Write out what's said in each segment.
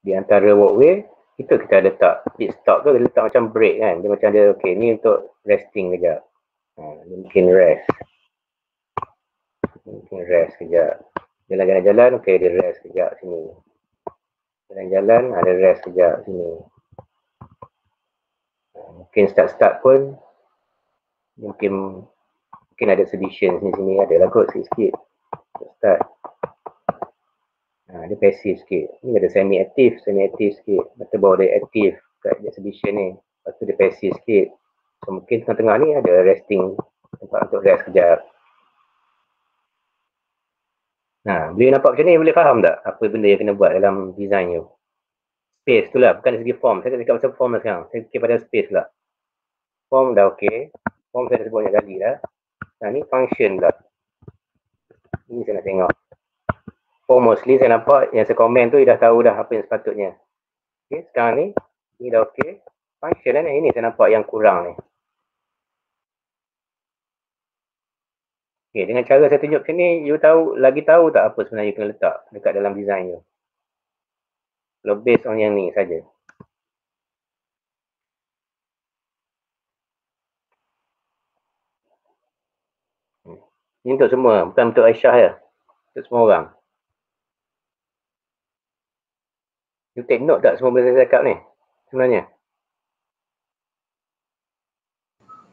Di antara walkway, itu kita letak pit stop tu, kita letak macam break kan. Dia macam dia, okay, ni untuk resting kejap. Mungkin rest. Mungkin rest kejap. Jalan-jalan, okay, dia rest kejap sini. Jalan-jalan, ada rest kejap sini. Mungkin start-start pun, mungkin ada sedition sini-sini, ada lah kot sikit-sikit. Start. Dia passive sikit. Ni ada semi-aktif sikit. Lepas baru dia aktif kat exhibition ni. Lepas tu dia passive sikit. So mungkin tengah-tengah ni ada resting, tempat untuk rest kejap. Bila nampak macam ni, boleh faham tak apa benda yang kena buat dalam design tu? Space tu lah, bukan dari segi form. Saya tak cakap pasal form lah sekarang. Saya fikir pada space lah. Form dah okey. Form saya dah sebut banyak kali dah. Ni function lah. Ini saya nak tengok. For mostly saya nampak yang saya komen tu, dia dah tahu dah apa yang sepatutnya. Okay, sekarang ni dah okey. Function lah ni, ini saya nampak yang kurang ni. Okay, dengan cara saya tunjuk macam ni, you lagi tahu tak apa sebenarnya you kena letak dekat dalam design you? Kalau based on yang ni saja. Ini untuk semua, bukan untuk Aisyah ya. Untuk semua orang. You take note tak semua benda saya cakap ni? Sebenarnya.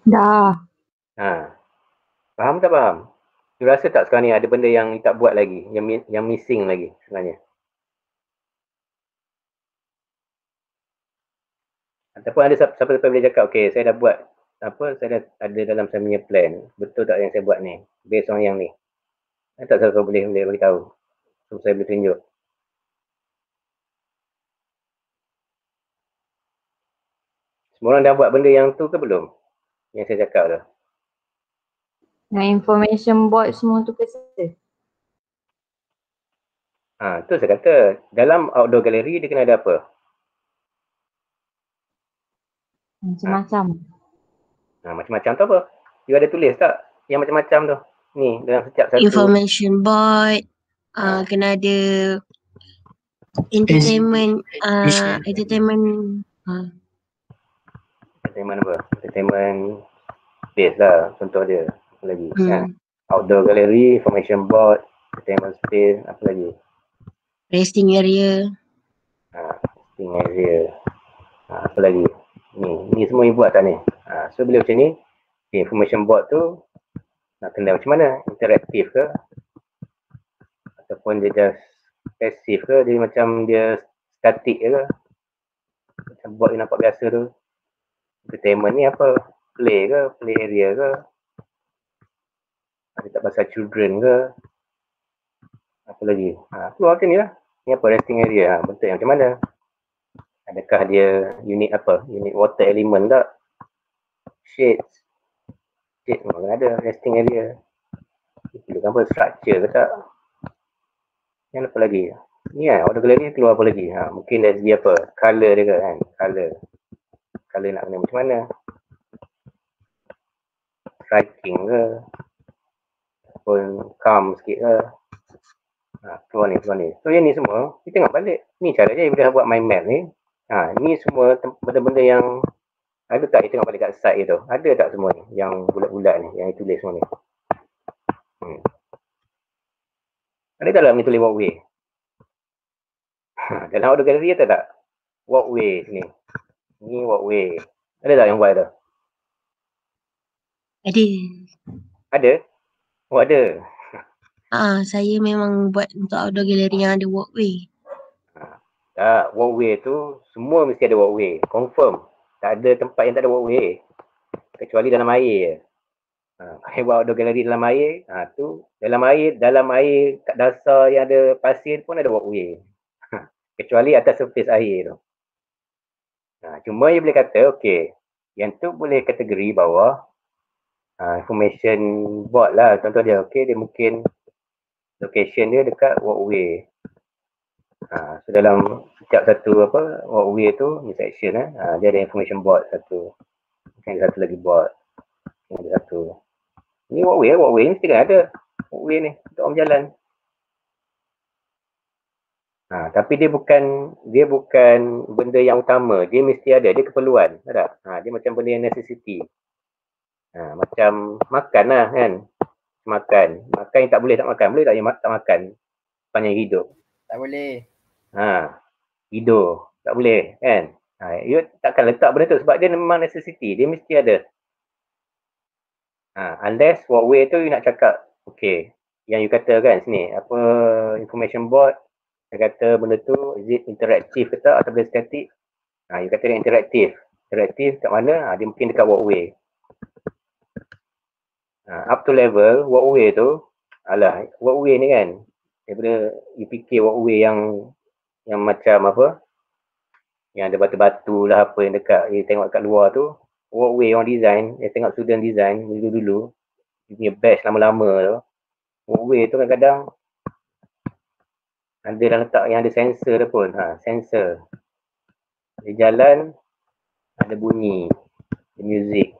Dah. Faham tak faham? You rasa tak sekarang ni ada benda yang you tak buat lagi, yang missing lagi sebenarnya? Ataupun ada siapa boleh cakap, okay, saya dah buat saya dah ada dalam saya punya plan. Betul tak yang saya buat ni? Based on yang ni. Tak siapa boleh beritahu. So saya boleh tunjuk. Semua orang dah buat benda yang tu ke belum? Yang saya cakap tu. Information board semua tu ke saya? Tu saya kata, dalam outdoor gallery dia kena ada apa? Macam-macam. Macam-macam tu apa? You ada tulis tak? Yang macam-macam tu. Ni, dalam setiap satu. Information board. Kena ada entertainment. Entertainment apa? Entertainment space lah, contoh dia. Apa lagi? Outdoor gallery, information board, entertainment space, apa lagi? Resting area. Resting area. Apa lagi? Ni semua you buat tak ni? So bila macam ni, information board tu nak kena macam mana? Interaktif ke? Ataupun dia just passive ke? Dia macam dia static ke? Macam board yang nampak biasa tu. Entertainment ni apa? Play ke? Play area ke? Ada tak pasal children ke? Apa lagi? Keluar macam ni lah. Ni apa? Resting area. Bentuk yang macam mana? Adakah dia unit apa? Unit water element tak? Shades. Shades memang ada. Resting area. Perlukan apa? Structure ke tak? Yang apa lagi? Ni kan, outdoor gallery keluar apa lagi? Mungkin dari segi apa? Colour dia ke kan? Colour nak kena macam mana? Striking ke? Ataupun calm sikit ke? Keluar ni. So yang ni semua, kita tengok balik. Ni cara je bila buat mind map ni. Ni semua benda-benda yang ada tak kita tengok balik kat site tu? Ada tak semua ni? Yang bulat-bulat ni, yang tulis semua ni? Ada tak dalam ni tulis walkway? Dalam outdoor gallery ada tak? Walkway sini. Ni walkway. Ada tak yang buat tu? Ada. Ada? Oh ada. Saya memang buat untuk outdoor gallery yang ada walkway. Walkway tu semua mesti ada walkway. Confirm. Tak ada tempat yang tak ada walkway. Kecuali dalam air je. Kalau buat outdoor gallery dalam air, tu dalam air kat dasar yang ada pasir pun ada walkway. Kecuali atas surface air tu. Cuma you boleh kata, okay, yang tu boleh kategori bawah information board lah. Contoh dia, okay, dia mungkin location dia dekat walkway. So dalam setiap satu walkway tu, ni section dia ada information board satu. Mungkin ada satu lagi board. Ada satu. Ni walkway ni mesti kan ada. Walkway ni untuk orang jalan. Tapi dia bukan benda yang utama. Dia mesti ada, dia keperluan. Tak? Dia macam benda yang necessity. Macam makan lah kan. Makan yang tak boleh tak makan. Boleh tak yang tak makan sepanjang hidup? Tak boleh. Hidup. Tak boleh kan. You takkan letak benda tu sebab dia memang necessity. Dia mesti ada. Unless walkway tu you nak cakap, okay, yang you kata kan sini, apa information board, saya kata benda tu is it interaktif ke tak atau benda statik. You kata dia interaktif. Interaktif kat mana? Dia mungkin dekat walkway. Up to level walkway tu, walkway ni kan, daripada you fikir walkway yang macam apa, yang ada batu-batu lah apa yang dekat, you tengok kat luar tu, walkway yang design, tengok student design dulu-dulu, dia punya batch lama-lama tu, walkway tu kadang-kadang ada dah letak yang ada sensor tu pun, sensor. Dia jalan, ada bunyi, ada music.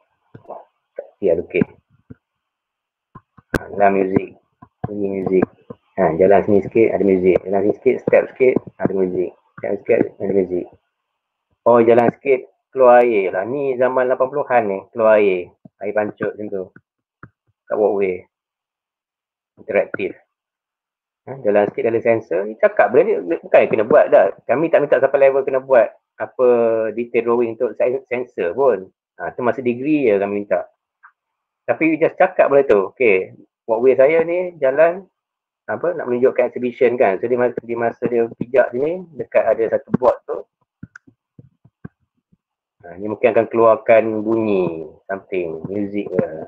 Okay. Dalam music, bunyi music. Jalan sini sikit, ada music. Jalan sini sikit, step sikit, ada music. Jalan sikit, ada music. Oh, jalan sikit, keluar air lah. Ni zaman 80-an ni, keluar air. Air pancut macam tu. Kat walkway. Interaktif. Jalan sikit ada sensor. Ni cakap benda ni bukan kena buat dah. Kami tak minta sampai level kena buat apa detail drawing untuk sensor pun. Tu masa degree je kami minta. Tapi you just cakap benda tu. Okay, walkway saya ni jalan apa nak menunjukkan exhibition kan. So di masa dia pijak sini dekat ada satu board tu. Ni mungkin akan keluarkan bunyi something, music ke.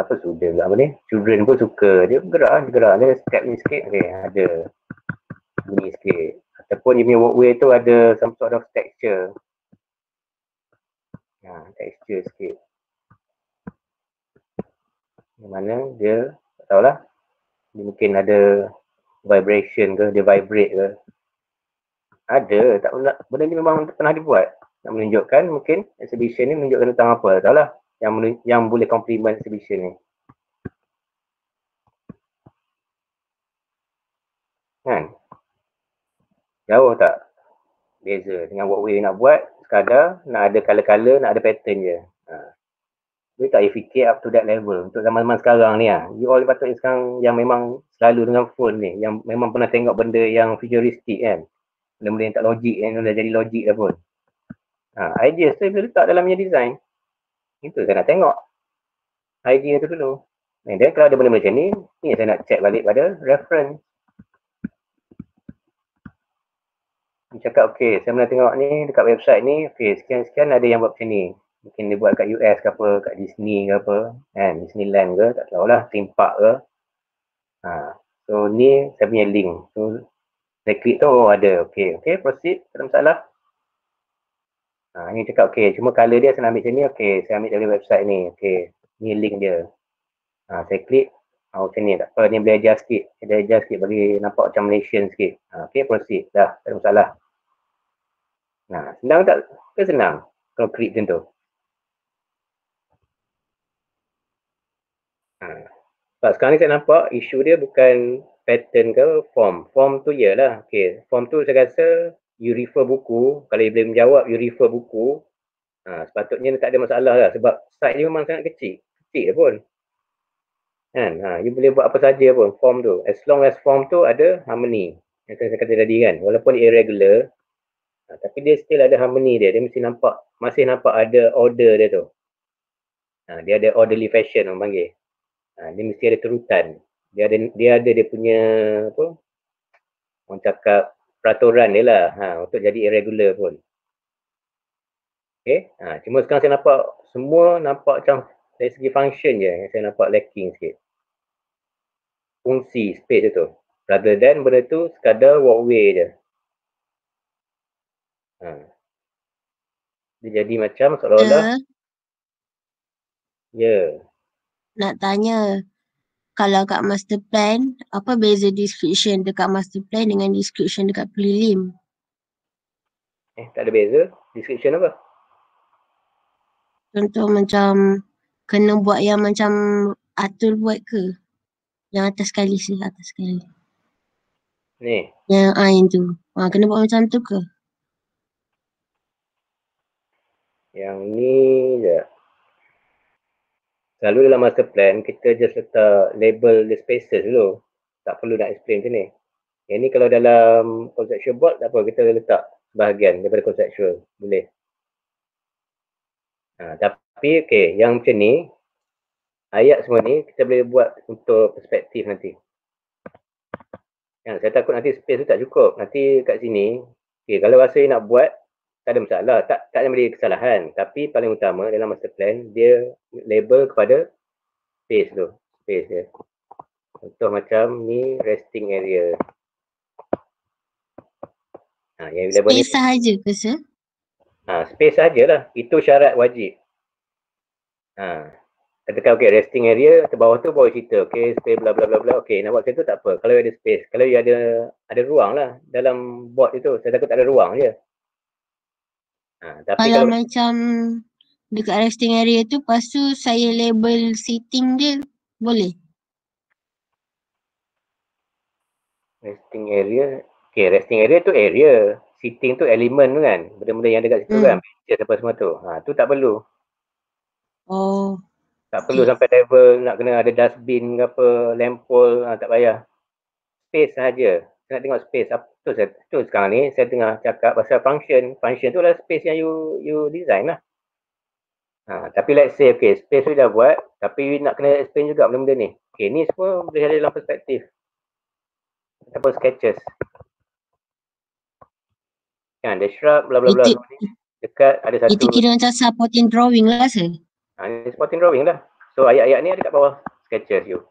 Apa student apa ni? Children pun suka. Dia gerak. Dia step ni sikit. Okay, ada bunyi sikit. Ataupun dia punya walkway tu ada some sort of texture. Texture sikit. Yang mana dia tak tahulah. Dia mungkin ada vibration ke, dia vibrate ke. Ada, tak pernah. Benda ni memang pernah dibuat. Nak menunjukkan mungkin exhibition ni menunjukkan tentang apa. Tak tahulah. Yang boleh complement exhibition ni. Kan? Jauh tak? Beza dengan walkway nak buat, sekadar nak ada colour-colour, nak ada pattern je. Dia tak payah fikir up to that level. Untuk zaman-zaman sekarang ni you all patutnya sekarang yang memang selalu dengan phone ni, yang memang pernah tengok benda yang futuristik kan. Benda-benda yang tak logik, yang dah jadi logik dah pun. Idea tu boleh letak dalam punya design. Itu saya nak tengok. Idea tu dulu. Dan kalau ada benda macam ni saya nak check balik pada reference. Dia cakap, okay, saya pernah tengok ni dekat website ni, okay, sekian-sekian ada yang buat macam ni. Mungkin dia buat kat US ke apa, kat Disney ke apa, kan, Disneyland ke, tak tahulah, theme park ke. So ni saya punya link. So saya klik tu, ada, okay, proceed, tak ada masalah. Ni cakap, okay, cuma colour dia saya nak ambil macam ni, okay, saya ambil dari website ni, okay, ni link dia. Saya klik, macam ni, tak apa, ni boleh adjust sikit, bagi nampak macam Malaysian sikit. Okay, proceed, dah, tak ada masalah. Senang tak? Ke senang kalau klik macam tu? Sebab sekarang ni saya nampak isu dia bukan pattern ke form. Form tu ialah, okay, form tu saya rasa you refer buku, kalau you boleh menjawab you refer buku, sepatutnya tak ada masalah lah sebab site dia memang sangat kecil pun. Kan? You boleh buat apa saja pun form tu. As long as form tu ada harmony. Yang saya kata tadi kan, walaupun irregular, tapi dia still ada harmony dia. Dia mesti masih nampak ada order dia tu. Dia ada orderly fashion orang panggil. Dia mesti ada turutan. Dia ada dia punya apa? Orang cakap peraturan dia lah untuk jadi irregular pun. Okay. Cuma sekarang saya nampak semua nampak macam dari segi function je yang saya nampak lacking sikit. Fungsi space tu. Rather than benda tu sekadar walkway je. Dia jadi macam seolah-olah. Nak tanya, kalau kat master plan, apa beza description dekat master plan dengan description dekat prelim? Tak ada beza. Description apa? Contoh macam kena buat yang macam Atul buat ke? Yang atas sekali. Ni. Yang tu. Kena buat macam tu ke? Yang ni je. Selalu dalam master plan, kita just letak label the spaces dulu. Tak perlu nak explain macam ni. Yang ni kalau dalam conceptual board, tak apa, kita letak bahagian daripada conceptual. Boleh. Tapi okay, yang macam ni, ayat semua ni, kita boleh buat untuk perspektif nanti. Saya takut nanti space tu tak cukup. Nanti kat sini, okay, kalau rasa nak buat, tak ada masalah. Tak ada beri kesalahan. Tapi paling utama dalam master plan, dia label kepada space tu. Space dia. Contoh macam ni resting area. Yang label Space ni, sahaja ke sir? space sajalah. Itu syarat wajib. Katakan okay, resting area, bawah tu bawah cerita. Okay, space bla bla bla bla. Okay, nak buat macam tu tak apa. Kalau ada space, kalau ada ruang lah dalam board itu. Saya takut tak ada ruang je. Tapi Kalau macam dekat resting area tu, lepas tu saya label seating dia, boleh? resting area, okay, resting area tu area. Seating tu elemen tu kan. Benda-benda yang dekat situ kan. Benches apa semua tu. Tu tak perlu. Oh. Tak perlu sampai level nak kena ada dustbin ke apa, lampol, tak payah. Space saja. Saya nak tengok space. Tu sekarang ni saya tengah cakap pasal function. Function tu adalah space yang you design lah. Tapi let's say, okay, space tu dah buat, tapi nak kena explain juga benda-benda ni. Okay, ni semua boleh ada dalam perspektif. Ataupun sketches. Kan, the shrub, bla bla bla. Dekat ada satu. Itu kira macam supporting drawing lah sir. Ini supporting drawing lah. So ayat-ayat ni ada kat bawah sketches you.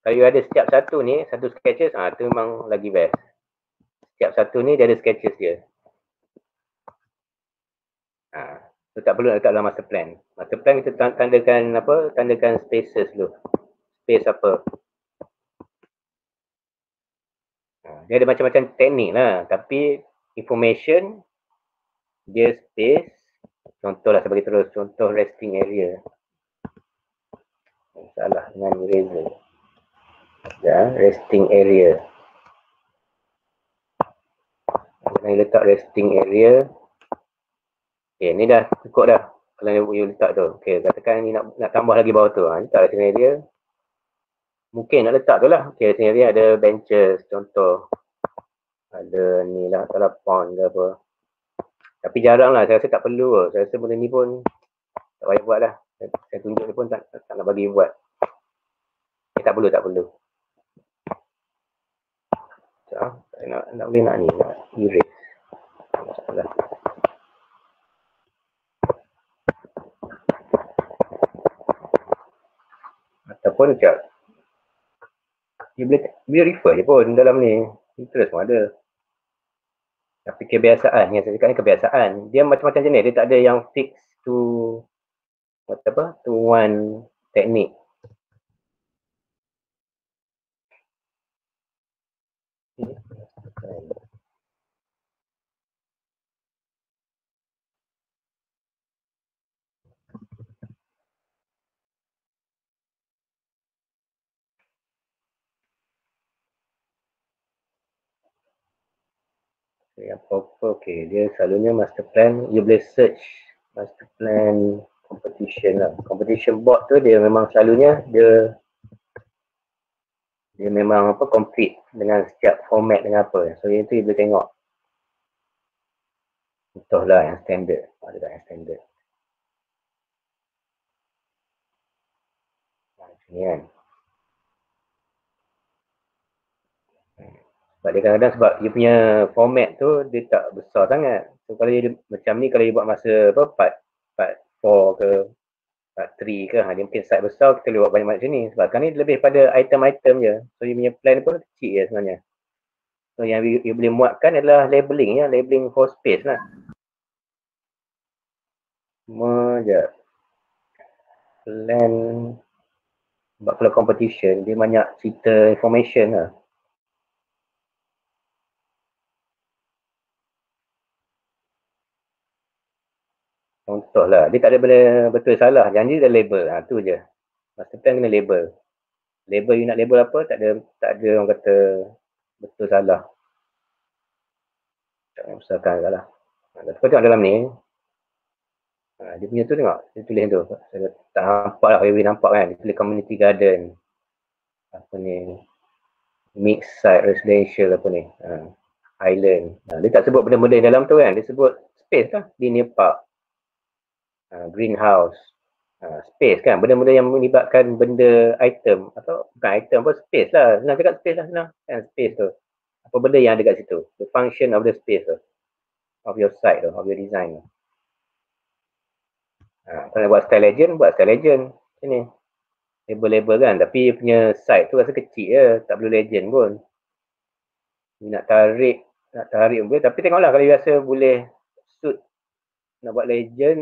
Kalau you ada setiap satu ni, satu sketches, tu memang lagi best. Setiap satu ni dia ada sketches dia. So tak perlu nak letak dalam master plan. Master plan kita tandakan apa? Tandakan spaces dulu. Space apa? Dia ada macam-macam teknik lah. Tapi information dia space. Contoh lah saya bagi terus. Contoh resting area. Salah dengan eraser. Resting area. Kita letak resting area. Okay, ni dah cukup dah. Kalau you letak tu. Okay, katakan ni nak tambah lagi bawah tu. Letak resting area. Mungkin nak letak tu lah. Okay, resting area ada benches. Contoh. Ada ni lah. Telefon ke apa. Tapi jarang lah. Saya rasa tak perlu. Saya rasa benda ni pun tak payah buat lah. Saya tunjuk dia pun tak nak bagi buat. Tak perlu. Saya nak boleh nak ni. Nak erase. Masalah. Ataupun macam dia boleh refer je pun dalam ni. Interest pun ada. Tapi kebiasaan, yang saya cakap ni kebiasaan. Dia macam-macam jenis. Dia tak ada yang fix to one teknik. Apa-apa, okay. Dia selalunya master plan, you boleh search master plan competition lah. Competition board tu dia memang selalunya dia memang complete dengan setiap format dengan apa. So yang tu you boleh tengok. Contohlah yang standard. Ada tak yang standard? Ni kan. Sebab dia kadang-kadang sebab you punya format tu dia tak besar sangat. So kalau you macam ni, kalau you buat masa part 4 ke part 3 ke, dia mungkin size besar, kita boleh buat banyak macam ni. Sebab sekarang ni lebih pada item-item je. So you punya plan pun kecil je sebenarnya. So yang you boleh muatkan adalah labeling ya, labeling for space lah. Semua je. Plan. Sebab kalau competition, dia banyak cerita information lah. Contoh lah, dia tak ada benda betul salah. Janji dia label, tu je. Master plan kena label. Label you nak label apa, tak ada orang kata betul salah. Tak payah besarkan salah. Kau tengok dalam ni. Dia punya tu tengok. Dia tulis tu. Saya tak nampak lah. Kalau nampak kan. Dia tulis community garden. Apa ni. Mixed site residential apa ni. Island. Dia tak sebut benda-benda dalam tu kan. Dia sebut space lah. Linear park. Greenhouse. Space kan. Benda-benda yang melibatkan benda item. Atau bukan item apa. Space lah. Senang cakap space lah. Senang. Kan space tu. Apa benda yang ada kat situ. The function of the space tu. Of your site tu. Of your design tu. Kalau nak buat style legend, buat style legend. Macam ni. Label-label kan. Tapi punya site tu rasa kecil je. Tak perlu legend pun. Nak tarik boleh. Tapi tengoklah kalau rasa boleh suit nak buat legend,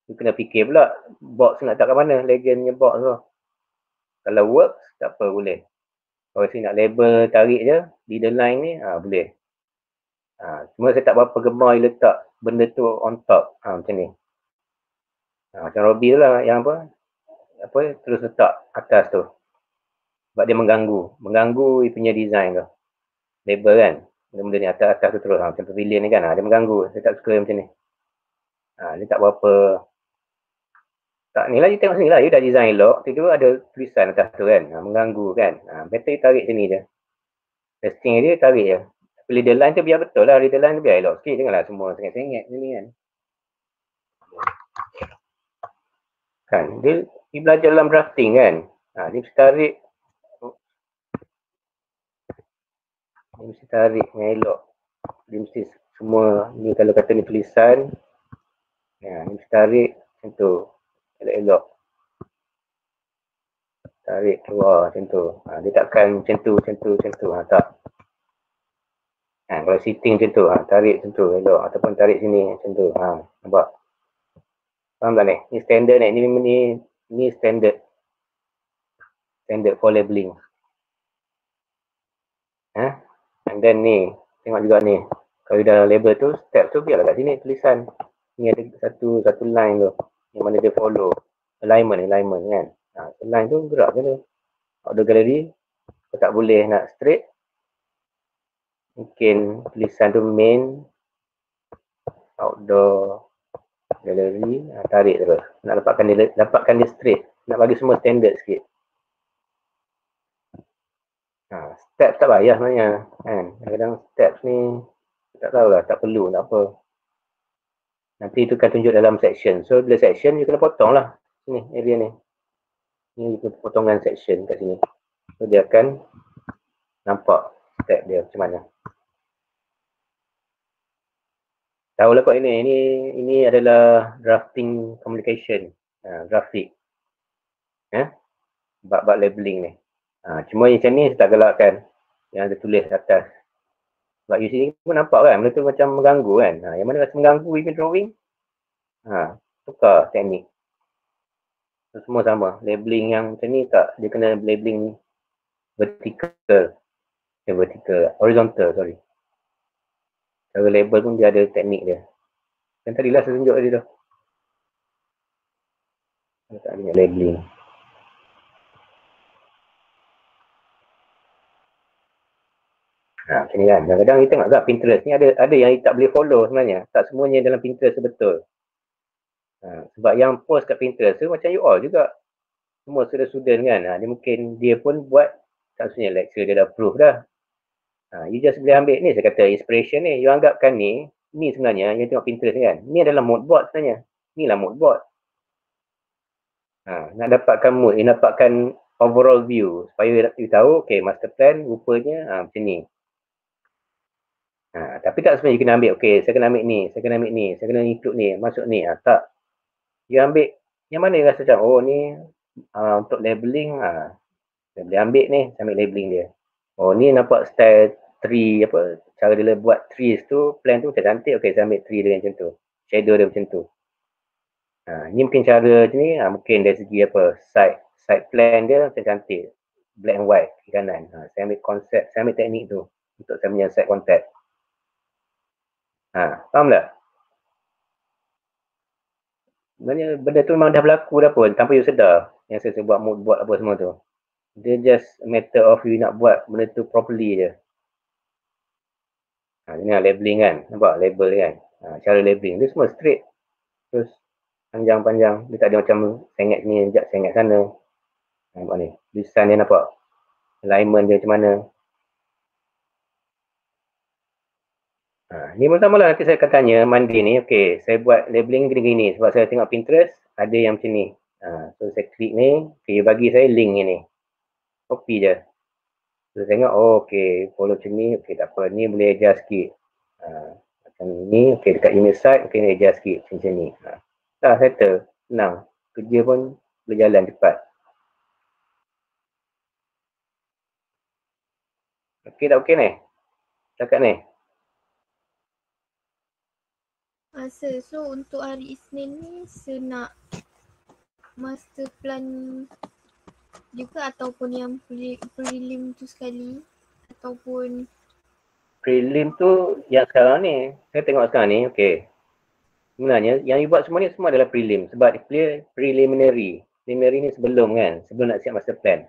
you kena fikir pula box nak letak kat mana. Legend punya box tu. Kalau works, tak apa boleh. Kalau saya nak label tarik je, leader line ni, boleh. Cuma saya tak berapa gemar letak benda tu on top. Macam ni. Macam Robbie tu lah yang apa terus letak atas tu. Sebab dia mengganggu dia punya design tu. Label kan. Benda-benda ni atas tu terus. Macam pavilion ni kan. Dia mengganggu. Saya tak suka macam ni. Dia tak berapa. Tak ni lah. You tengok sini lah. You dah design elok. Tiba-tiba ada tulisan atas tu kan. Mengganggu kan. Better you tarik sini je. Testing dia tarik je. Tapi leader line tu biar betul lah. Leader line tu biar elok sikit. Janganlah semua sengit-sengit sini kan. Kan. Dia belajar dalam drafting kan. Dia mesti tarik. Dia mesti tarik yang elok. Dia mesti semua ni kalau kata ni tulisan. Dia mesti tarik macam tu. Elok-elok. Tarik keluar macam tu. Dia takkan macam tu. Tak. Kalau sitting macam tu. Tarik macam tu. Elok. Ataupun tarik sini macam tu. Nampak? Faham tak ni? Ni standard ni. Ni standard. Standard for labeling. And then ni. Tengok juga ni. Kalau dah label tu, step tu biarlah kat sini tulisan. Ni ada satu line tu. Yang mana dia follow. Alignment kan. Line tu gerak je tu. Outdoor gallery. Kalau tak boleh nak straight. Mungkin tulisan tu main. Outdoor gallery. Tarik terus. Nak dapatkan dia straight. Nak bagi semua standard sikit. Steps tak payah sebenarnya. Kan? Kadang-kadang steps ni tak tahulah, tak perlu, tak apa. Nanti itu akan tunjuk dalam section. So bila section, you kena potong lah. Sini, area ni. Ni you potongkan section kat sini. So dia akan nampak step dia macam mana. Tahulah kot ini adalah drafting communication. Grafik. Bab labeling ni. Cuma macam ni saya tak galakkan. Yang ada tulis atas. Sebab you sini pun nampak kan. Benda tu macam mengganggu kan. Yang mana rasa mengganggu you drawing. Tukar teknik. So, semua sama. Labeling yang macam ni tak. Dia kena labeling vertical. Horizontal, sorry. Cara label pun dia ada teknik dia. Kan tadilah saya tunjuk tadi tu. Tak ada labeling. Macam ni kan. Kadang-kadang kita tengok tak Pinterest ni ada yang tak boleh follow sebenarnya. Tak semuanya dalam Pinterest betul. Sebab yang post kat Pinterest tu macam you all juga. Semua student kan. Dia mungkin dia pun buat tak sebenarnya lecture dia dah proof dah. You just boleh ambil ni saya kata inspiration ni. You anggapkan ni sebenarnya yang tengok Pinterest ni kan. Ni adalah mood board sebenarnya. Ni lah mood board. Nak dapatkan mood, dapatkan overall view supaya you tahu okay master plan rupanya macam ni. Tapi tak sebenarnya you kena ambil, okay, saya kena ambil ni, saya kena include ni, masuk ni. Tak. You ambil, yang mana you rasa macam, oh ni untuk labeling, saya boleh ambil ni, saya ambil labeling dia. Oh ni nampak style tree, cara dia buat trees tu, plan tu macam cantik, okay, saya ambil tree dia macam tu. Shadow dia macam tu. Ni mungkin cara ni, mungkin dari segi side plan dia macam cantik. Black and white, kiri kanan. Saya ambil konsep, saya ambil teknik tu untuk saya punya side contact. Faham tak? Sebenarnya benda tu memang dah berlaku dah pun tanpa you sedar. Yang saya buat mood board apa semua tu. Dia just a matter of you nak buat benda tu properly je. Ini labeling kan, nampak label kan. Cara labeling dia semua straight. Terus panjang-panjang, dia tak ada macam sengit sini, sengit sana. Nampak ni, design dia nampak. Alignment dia macam mana. Ni pertama lah nanti saya akan tanya Monday ni, okay, saya buat labeling gini-gini sebab saya tengok Pinterest ada yang macam ni. So saya klik ni, okay, bagi saya link ni. Copy je. So tengok, oh okay, follow macam ni, okay tak apa, ni boleh adjust sikit. Macam ni, okay dekat email site, okay ni adjust sikit macam ni. Dah settle, senang. Kerja pun berjalan cepat. Okay tak okay ni? Cakap ni. So untuk hari Isnin ni saya nak master plan juga ataupun yang prelim tu sekali ataupun Prelim tu yang sekarang ni, saya tengok sekarang ni, okay. Sebenarnya yang you buat semua ni semua adalah prelim sebab dia clear preliminary. Preliminary ni sebelum kan, sebelum nak siap master plan.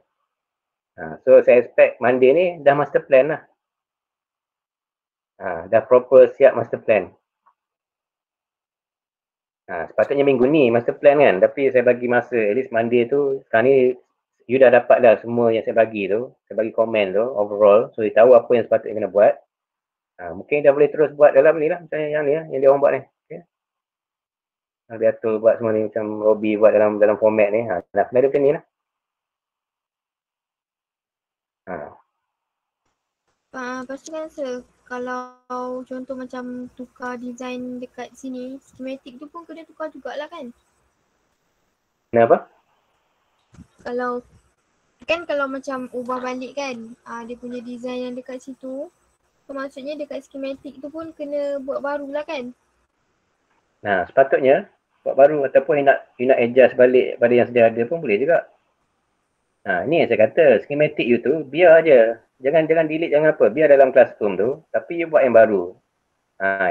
So saya expect Monday ni dah master plan lah. Dah proper siap master plan. Sepatutnya minggu ni master plan kan, tapi saya bagi masa at least Monday tu. Sekarang ni you dah dapat dah semua yang saya bagi tu, saya bagi komen tu overall, so you tahu apa yang sepatutnya kena buat. Mungkin dah boleh terus buat dalam ni lah, macam yang ni lah, yang dia orang buat ni. Okay. Dia atur buat semua ni macam Robbie buat dalam format ni. Nak kena ada macam ni lah. lepas tu kan sir, kalau contoh macam tukar design dekat sini, schematic tu pun kena tukar jugalah kan? Kenapa? Kalau macam ubah balik kan, dia punya design yang dekat situ, so maksudnya dekat schematic tu pun kena buat baru lah kan? Sepatutnya buat baru ataupun you nak adjust balik pada yang sedia ada pun boleh juga. Ni yang saya kata, schematic you tu biar je. Jangan delete, jangan apa. Biar dalam classroom tu, tapi you buat yang baru.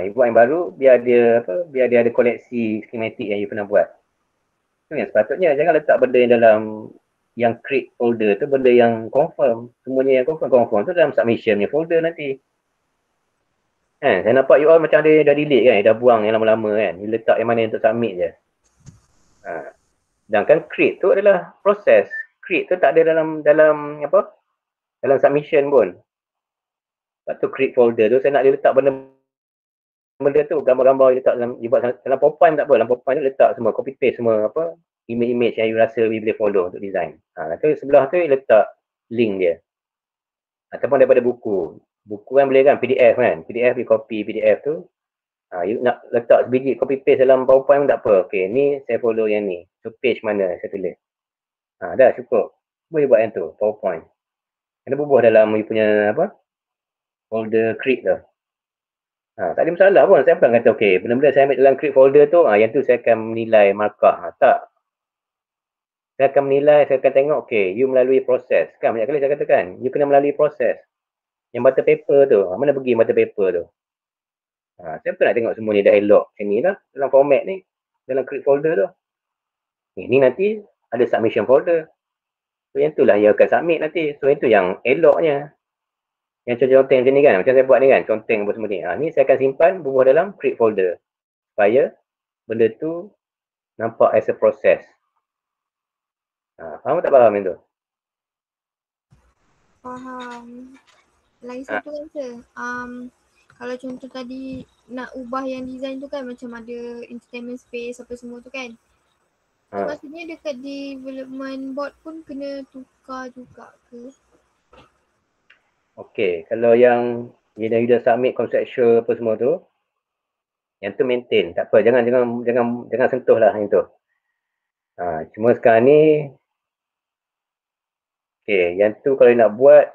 You buat yang baru biar dia ada koleksi schematic yang you pernah buat. Tu yang sepatutnya. Jangan letak benda yang dalam yang create folder tu, benda yang confirm. Semuanya yang confirm tu dalam submission punya folder nanti. Saya nampak you all macam ada dah delete kan, dah buang yang lama-lama kan. You letak yang mana untuk submit je. Sedangkan create tu adalah proses. Create tu tak ada dalam submission pun. Lepas tu create folder tu, saya nak dia letak benda tu, gambar-gambar letak dalam PowerPoint tak apa. Dalam PowerPoint tu letak semua, copy paste semua image-image yang you rasa you boleh follow untuk design. Nanti sebelah tu letak link dia. Ataupun daripada buku. Buku kan boleh kan, PDF kan. PDF you copy PDF tu. You nak letak sebiji copy paste dalam PowerPoint pun tak apa. Okay, ni saya follow yang ni. So page mana saya tulis. Dah cukup. Boleh buat yang tu, PowerPoint. Kena bubuh dalam you punya folder create tu. Tak ada masalah pun. Saya bukan kata okay, benda-benda saya ambil dalam create folder tu, yang tu saya akan menilai markah. Tak. Saya akan menilai, saya akan tengok, okay, you melalui proses. Kan banyak kali saya katakan, you kena melalui proses. Yang butter paper tu, mana pergi butter paper tu? Saya pun nak tengok semua ni dah elok macam ni lah, dalam format ni, dalam create folder tu. Ni nanti ada submission folder. So yang tu lah yang akan submit nanti. So itu yang eloknya. Yang conteng macam ni kan, macam saya buat ni kan, conteng apa semua ni. Ni saya akan simpan bubuh dalam create folder. Supaya benda tu nampak as a process. Faham tak faham yang tu? Faham. Lagi satu kan sir, kalau contoh tadi nak ubah yang design tu kan macam ada entertainment space apa semua tu kan. So maksudnya dekat development board pun kena tukar juga ke? Okay, kalau yang you dah submit conceptual apa semua tu, yang tu maintain, tak apa, jangan sentuh lah yang tu. Cuma sekarang ni, okay, yang tu kalau you nak buat,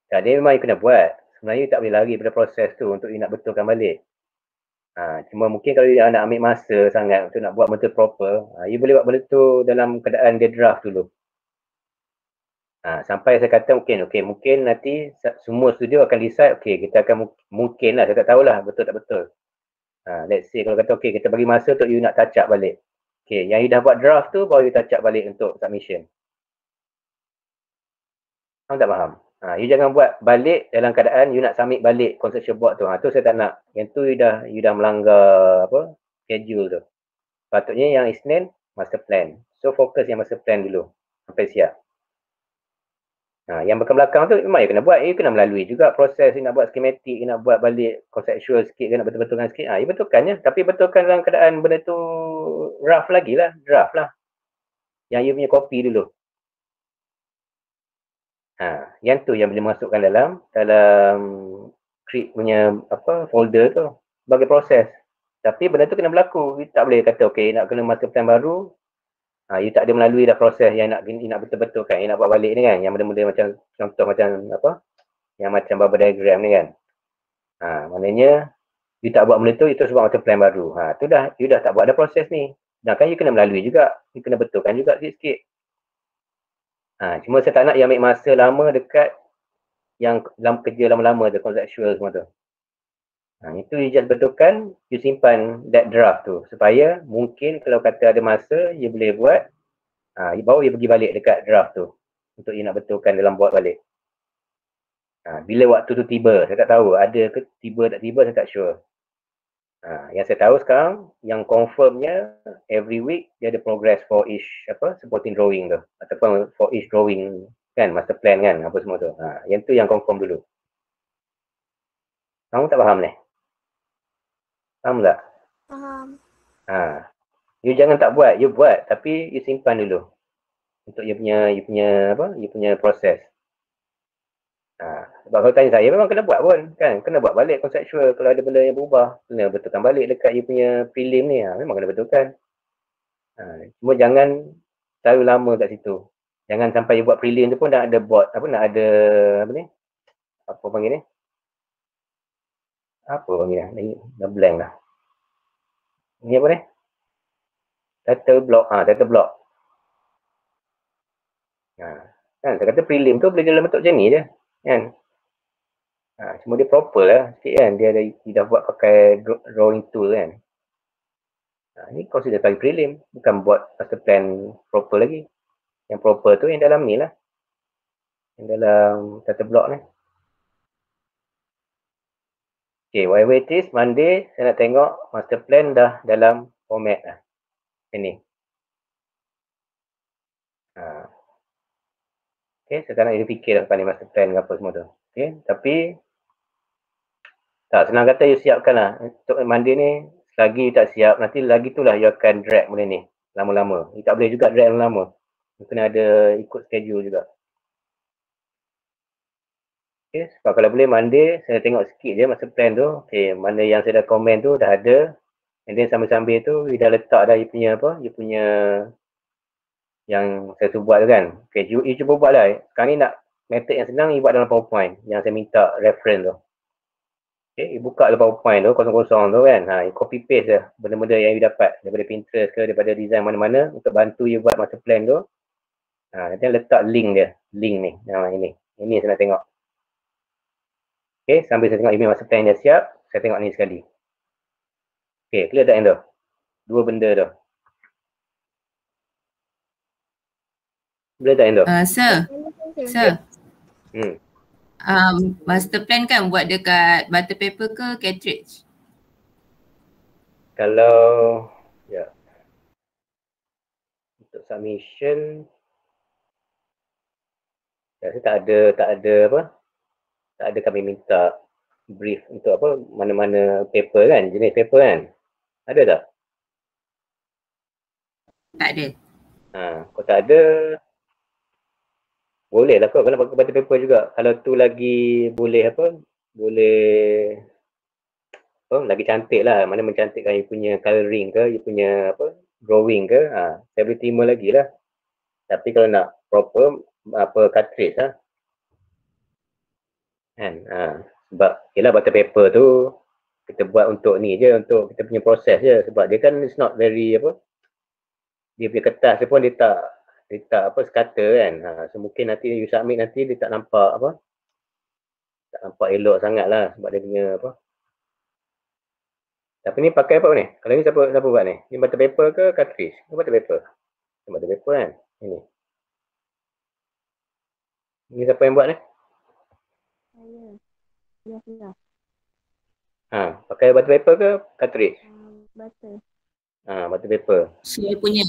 dia memang you kena buat. Sebenarnya you tak boleh lari pada proses tu untuk you nak betulkan balik. Cuma mungkin kalau you nak ambil masa sangat untuk nak buat benda proper, you boleh buat benda tu dalam keadaan dia draft dulu. Sampai saya kata mungkin nanti semua studio akan decide, kita akan mungkin lah, saya tak tahulah betul tak betul. Let's say kalau kata kita bagi masa untuk you nak touch up balik. Yang you dah buat draft tu baru you touch up balik untuk submission. Faham tak faham? You jangan buat balik dalam keadaan you nak submit balik conceptual board tu. Tu saya tak nak. Yang tu you dah melanggar schedule tu. Patutnya yang Isnin master plan. So fokus yang master plan dulu sampai siap. Yang belakang tu memang you kena buat. You kena melalui juga proses. You nak buat schematic, you nak buat balik conceptual sikit, you nak betul-betulkan sikit. You betulkan je. Tapi betulkan dalam keadaan benda tu draft lagi lah. Draft lah. Yang you punya copy dulu. Yang tu yang boleh masukkan dalam create punya folder tu sebagai proses. Tapi benda tu kena berlaku. You tak boleh kata okay nak kena master plan baru. You tak ada melalui dah proses yang nak betul-betulkan. You nak buat balik ni kan. Yang benda-benda macam contoh macam yang macam bubble diagram ni kan. Maknanya you tak buat benda tu, you terus buat master plan baru. Tu dah you dah tak buat dah proses ni. Dan kan you kena melalui juga. You kena betulkan juga sikit-sikit. Cuma saya tak nak yang ambil masa lama dekat yang kerja lama-lama tu, conceptual semua tu. Itu you just betulkan, you simpan that draft tu. Supaya mungkin kalau kata ada masa, you boleh buat, baru you pergi balik dekat draft tu. Untuk you nak betulkan dalam board balik. Bila waktu tu tiba, saya tak tahu. Ada ke tiba tak tiba, saya tak sure. Yang saya tahu sekarang, yang confirmnya every week dia ada progress for each supporting drawing tu, ataupun for each drawing kan, master plan kan, apa semua tu. Yang tu yang confirm dulu. Kamu tak faham ni? Faham tak? Faham. You jangan tak buat, you buat tapi you simpan dulu untuk you punya proses. Sebab kalau tanya saya, memang kena buat pun kan, kena buat balik conceptual. Kalau ada benda yang berubah, kena betulkan balik dekat you punya prelim ni. Memang kena betulkan. Cuma jangan terlalu lama kat situ. Jangan sampai you buat prelim tu pun dah ada board, nak ada apa panggil ni, dah blank dah. Ni apa ni, title block. Title block kan, saya kata prelim tu boleh dalam bentuk macam ni je kan. Cuma dia proper lah sikit kan, dia dah buat pakai drawing tool kan. Ni consider sebagai prelim, bukan buat master plan proper lagi. Yang proper tu yang dalam ni lah, yang dalam title block ni. Okay, whatever it is, Monday saya nak tengok master plan dah dalam format lah. Ini. Okay, saya tak nak dia fikir dah lepas ni master plan ke apa semua tu. Okay, tapi tak, senang kata you siapkan lah. Untuk Monday ni, selagi you tak siap, nanti lagi tu lah you akan drag benda ni lama-lama. You tak boleh juga drag lama-lama. You kena ada ikut schedule juga. Okay, sebab kalau boleh Monday, saya tengok sikit je master plan tu. Okay, mana yang saya dah komen tu dah ada. And then sambil-sambil tu, you dah letak dah you punya yang saya suruh buat tu kan. Okay, you cuba buat lah. Sekarang ni nak method yang senang, you buat dalam PowerPoint yang saya minta reference tu. Okay, you buka dalam PowerPoint tu, kosong-kosong tu kan. You copy paste je benda-benda yang you dapat daripada Pinterest ke, daripada design mana-mana untuk bantu you buat master plan tu. Nanti letak link dia. Link ni. Ini saya nak tengok. Okay, sambil saya tengok email master plan dia siap, saya tengok ni sekali. Okay, clear tak yang tu? Dua benda tu. Boleh tak yang tu? Sir. Master plan kan buat dekat butter paper ke cartridge? Kalau untuk submission, saya tak ada kami minta brief untuk mana-mana paper kan, jenis paper kan. Ada tak? Tak ada. Kalau tak ada, boleh lah kau kena pakai butter paper juga. Kalau tu lagi boleh lagi cantik lah. Mana mencantikkan you punya colouring ke, you punya drawing ke, saya boleh terima lagi lah. Tapi kalau nak proper cartridge lah kan. Sebab yelah butter paper tu kita buat untuk ni je, untuk kita punya proses je. Sebab dia kan it's not very dia punya kertas dia pun dia tak sekata kan. So mungkin nanti you submit nanti dia tak nampak tak nampak elok sangat lah sebab dia punya Tapi ni pakai apa ni? Kalau ni siapa buat ni? Ni butter paper ke cartridge? Ni butter paper. Ni butter paper kan? Ini siapa yang buat ni? Ya. Pakai butter paper ke cartridge? Butter. Butter paper. Saya punya.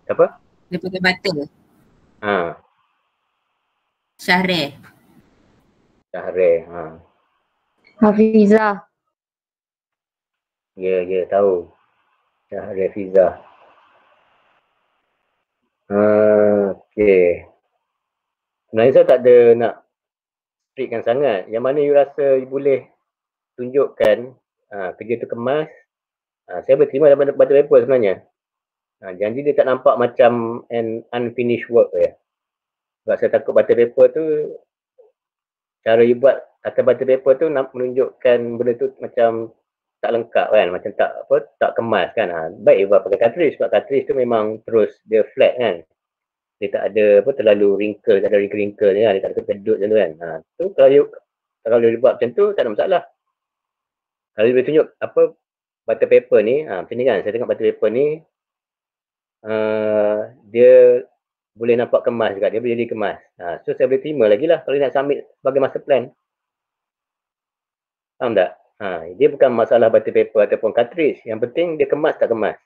Apa? Dia pakai butter. Syahreh. Syahreh. Hafizah. Ya, tahu. Syahreh Fizah. Okey. Sebenarnya saya tak ada nak strictkan sangat. Yang mana you rasa you boleh tunjukkan kerja tu kemas, saya boleh terima dalam butter paper sebenarnya. Janji dia tak nampak macam an unfinished work ya. Sebab saya takut butter paper tu, cara you buat atas butter paper tu menunjukkan benda tu macam tak lengkap kan, macam tak kemas kan. Baik you buat pakai cartridge, sebab cartridge tu memang terus dia flat kan. Dia tak ada terlalu wrinkle, tak ada wrinkle ni kan, dia tak ada kedut macam tu kan. Tu kalau you buat macam tu tak ada masalah. Kalau you boleh tunjuk butter paper ni, macam ni kan, saya tengok butter paper ni dia boleh nampak kemas juga, dia boleh jadi kemas. So saya boleh terima lagi lah kalau nak submit sebagai master plan. Faham tak? Dia bukan masalah butter paper ataupun cartridge, yang penting dia kemas tak kemas.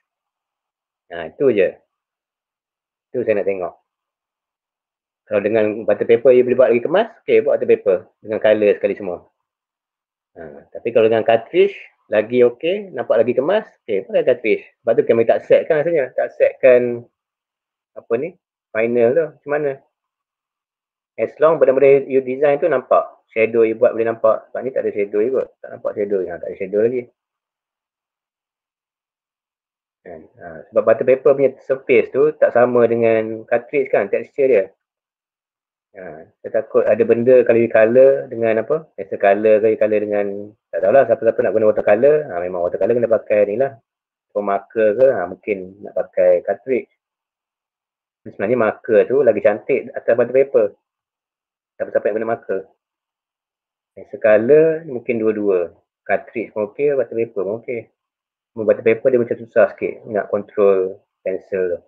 Itu je. Itu saya nak tengok. Kalau dengan butter paper you boleh buat lagi kemas, okey, buat butter paper dengan colour sekali semua. Tapi kalau dengan cartridge lagi okey, nampak lagi kemas, okey, pakai cartridge. Sebab tu kami tak set kan rasanya, tak set kan final tu macam mana. As long benda-benda you design tu nampak, shadow you buat boleh nampak. Sebab ni tak ada shadow you kot, tak nampak shadow, tak ada shadow lagi. Sebab butter paper punya surface tu tak sama dengan cartridge kan, texture dia. Saya takut ada benda kalau you colour dengan biasa colour ke you colour dengan, tak tahulah siapa-siapa nak guna watercolour, memang watercolour kena pakai ni lah, marker ke, mungkin nak pakai cartridge. Sebenarnya marker tu lagi cantik atas butter paper. Siapa-siapa yang guna marker. Biasa colour mungkin dua-dua, cartridge pun okey, butter paper pun okey. Butter paper dia macam susah sikit nak control pencil tu.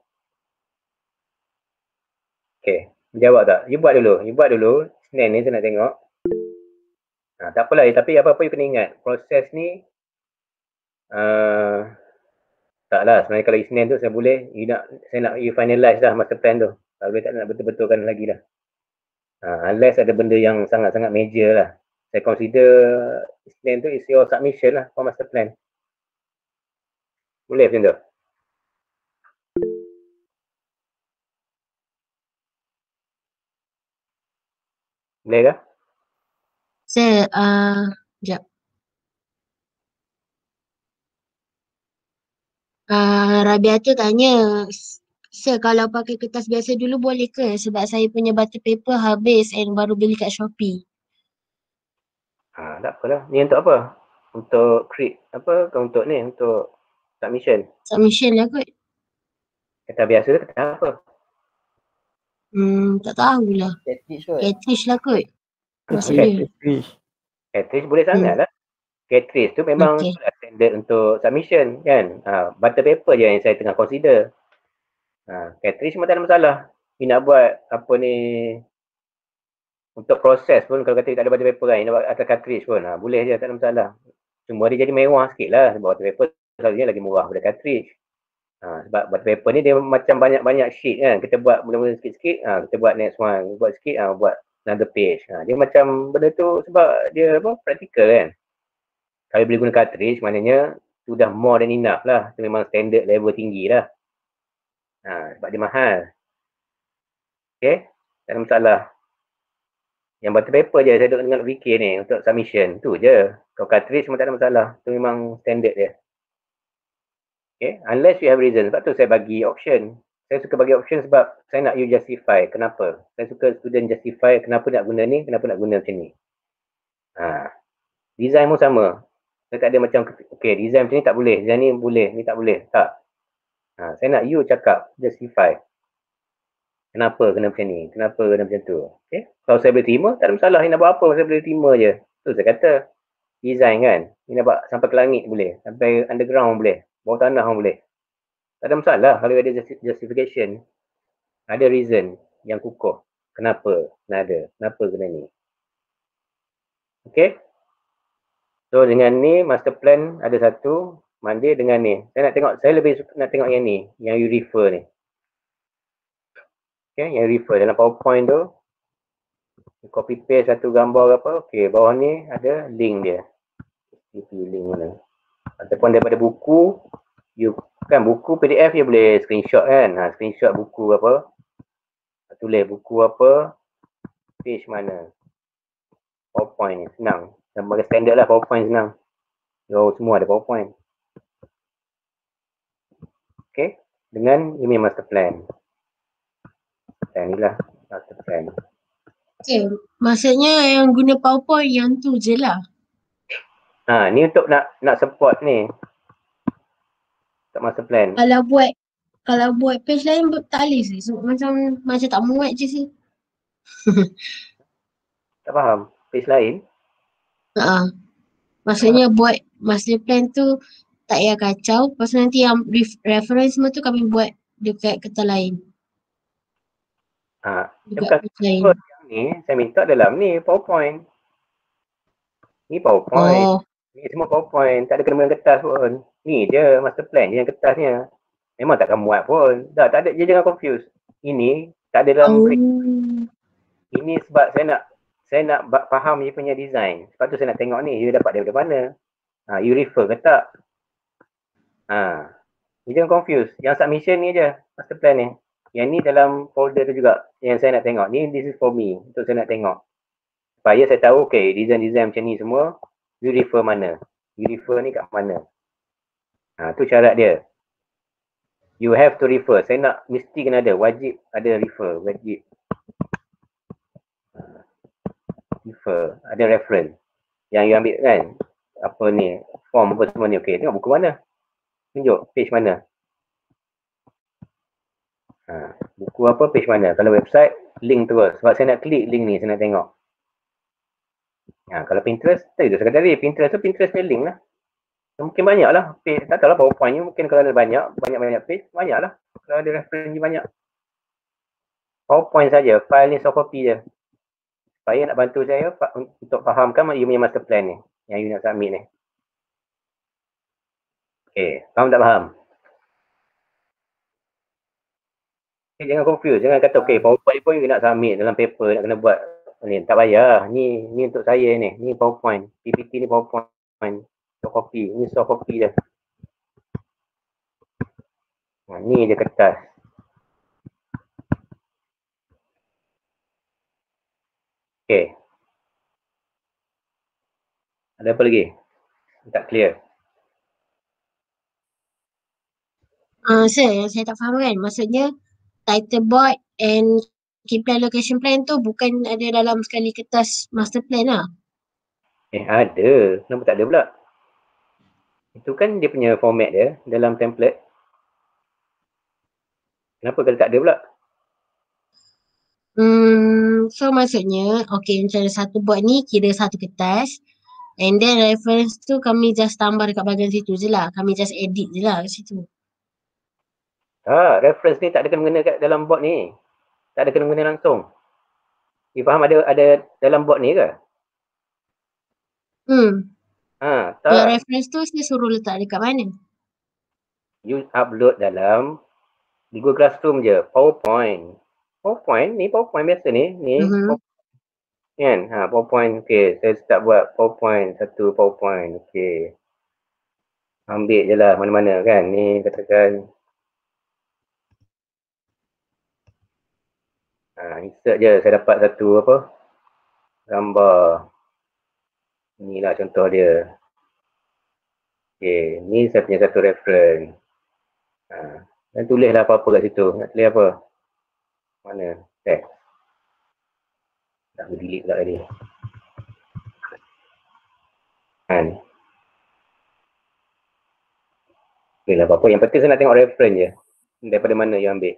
Okey. Jawab tak? You buat dulu. Senin ni saya nak tengok. Tak apalah, tapi apa-apa you kena ingat. Proses ni taklah, sebenarnya kalau Isnin tu saya boleh, saya nak you finalize dah master plan tu. Kalau boleh tak nak betul-betulkan lagi dah. Unless ada benda yang sangat-sangat major lah. Saya consider Isnin tu is your submission lah for master plan. Boleh macam tu? Boleh ke? Saya, sekejap. Rabiata tanya, Sir, kalau pakai kertas biasa dulu boleh ke? Sebab saya punya butter paper habis and baru beli kat Shopee. Tak apalah. Ni untuk apa? Untuk create untuk ni, untuk submission. Submission lah kot. Kertas biasa ke kertas apa? Tak tahulah. Cartridge lah kot. Maksudnya. Cartridge boleh sangat lah. Cartridge tu memang standard untuk submission kan. Butter paper je yang saya tengah consider. Cartridge memang tak ada masalah. You nak buat untuk proses pun, kalau kata tak ada butter paper kan, you nak buat atas cartridge pun, boleh je, tak ada masalah. Cuma dia jadi mewah sikit lah. Sebab butter paper selalunya lagi murah daripada cartridge. Sebab butter paper ni dia macam banyak-banyak sheet kan. Kita buat mula-mula sikit-sikit, kita buat next one, buat sikit, buat another page. Dia macam benda tu sebab dia practical kan. Kalau boleh guna cartridge, maknanya sudah more than enough lah. Itu memang standard level tinggi lah. Sebab dia mahal. Okay, tak ada masalah. Yang butter paper je saya duduk dengan VK ni untuk submission. Tu je. Kalau cartridge memang tak ada masalah. Itu memang standard dia. Okay, unless you have reason. Sebab tu saya bagi option. Saya suka bagi option sebab saya nak you justify. Kenapa? Saya suka student justify kenapa nak guna ni, kenapa nak guna macam ni. Design pun sama. Saya tak ada macam, okay, design macam ni tak boleh, design ni boleh, ni tak boleh. Tak. Saya nak you cakap, justify. Kenapa kena macam ni, kenapa kena macam tu. Okay? Kalau saya boleh terima, tak ada masalah. Ni nak buat apa, saya boleh terima je. Tu saya kata, design kan. Ni nak buat sampai ke langit boleh, sampai underground boleh, bawah tanah pun boleh. Tak ada masalah kalau ada justification. Ada reason yang kukuh. Kenapa kena ada, kenapa kena ni. Okay. So dengan ni master plan ada satu, mandi dengan ni. Saya nak tengok, saya lebih suka nak tengok yang ni, yang you refer ni. Okay, yang refer dalam PowerPoint tu. Copy paste satu gambar apa. Okay, bawah ni ada link dia. Link mana. Ataupun daripada buku, you kan buku PDF you boleh screenshot kan. Screenshot buku apa. Tulis buku apa, page mana. PowerPoint ni senang. Dan bagi standard lah PowerPoint senang. So, semua ada PowerPoint. Okay, dengan ini master plan. Dan inilah master plan. Okay, maksudnya yang guna PowerPoint yang tu je lah. Ni untuk nak support ni. Untuk master plan. Kalau buat page lain tak boleh sih. So, macam tak muat je sih. Tak faham? Page lain? Maksudnya buat master plan tu tak payah kacau. Lepas tu nanti yang reference semua tu kami buat dekat kertas lain. Bukan yang ni, saya minta dalam ni PowerPoint. Ni PowerPoint. Ni semua PowerPoint. Tak ada kena kertas pun. Ni je master plan je yang kertasnya. Memang takkan muat pun. Dah tak ada, dia jangan confuse. Ini tak ada dalam brief. Ini sebab saya nak faham dia punya design. Sebab tu saya nak tengok ni, you dapat daripada mana. You refer ke tak? You jangan confuse. Yang submission ni je, master plan ni. Yang ni dalam folder tu juga. Yang saya nak tengok. Ni, this is for me. Untuk saya nak tengok. Supaya saya tahu, okay, design-design macam ni semua, you refer mana? You refer ni kat mana? Tu syarat dia. You have to refer. Saya nak mesti kena ada. Wajib ada refer. Wajib. Refer. Ada reference. Yang you ambil kan. Apa ni. Form apa semua ni. Okay. Tengok buku mana. Tunjuk. Page mana. Buku apa. Page mana. Kalau website. Link terus. Sebab saya nak klik link ni. Saya nak tengok. Kalau Pinterest. Tadi tu saya kata tadi. Pinterest tu Pinterest ni link lah. Mungkin banyak lah. Tak tahu lah PowerPoint ni. Mungkin kalau ada banyak page, banyak lah. Kalau ada reference ni banyak. PowerPoint saja. File ni soft copy je. Supaya nak bantu saya untuk fahamkan you punya master plan ni. Yang you nak submit ni. Okay. Faham tak faham? Okay, jangan confuse. Jangan kata okay, PowerPoint pun you nak submit dalam paper. Nak kena buat. Ni, tak payah. Ni untuk saya ni. Ni PowerPoint. PPT ni PowerPoint. Soft copy. Ni soft copy je. Ni je kertas. Okay. Ada apa lagi? Tak clear. Saya tak faham kan. Maksudnya title board and key plan location plan tu bukan ada dalam sekali kertas master plan lah. Ada. Kenapa tak ada pula? Itu kan dia punya format dia dalam template. Kenapa kalau tak ada pula? So maksudnya, okay, macam satu board ni kira satu kertas. And then reference tu kami just tambah dekat bahagian situ je lah. Kami just edit je lah kat situ. Reference ni tak ada kena-mengena kat dalam board ni. Tak ada kena-mengena langsung. You faham ada dalam board ni ke? Tak. Yang reference tu saya suruh letak dekat mana? You upload dalam Google Classroom je. PowerPoint. Ni PowerPoint biasa ni. Kan? PowerPoint. Okay. Saya start buat PowerPoint. Satu PowerPoint. Okay. Ambil je lah mana-mana kan. Ni katakan. Insert je. Saya dapat satu apa. Gambar. Inilah contoh dia. Okay. Ni saya punya satu reference. Dan tulislah apa-apa kat situ. Nak tulis apa? Mana? Text. Tak delete pula tadi. Tulislah apa-apa. Yang penting saya nak tengok reference je. Daripada mana you ambil.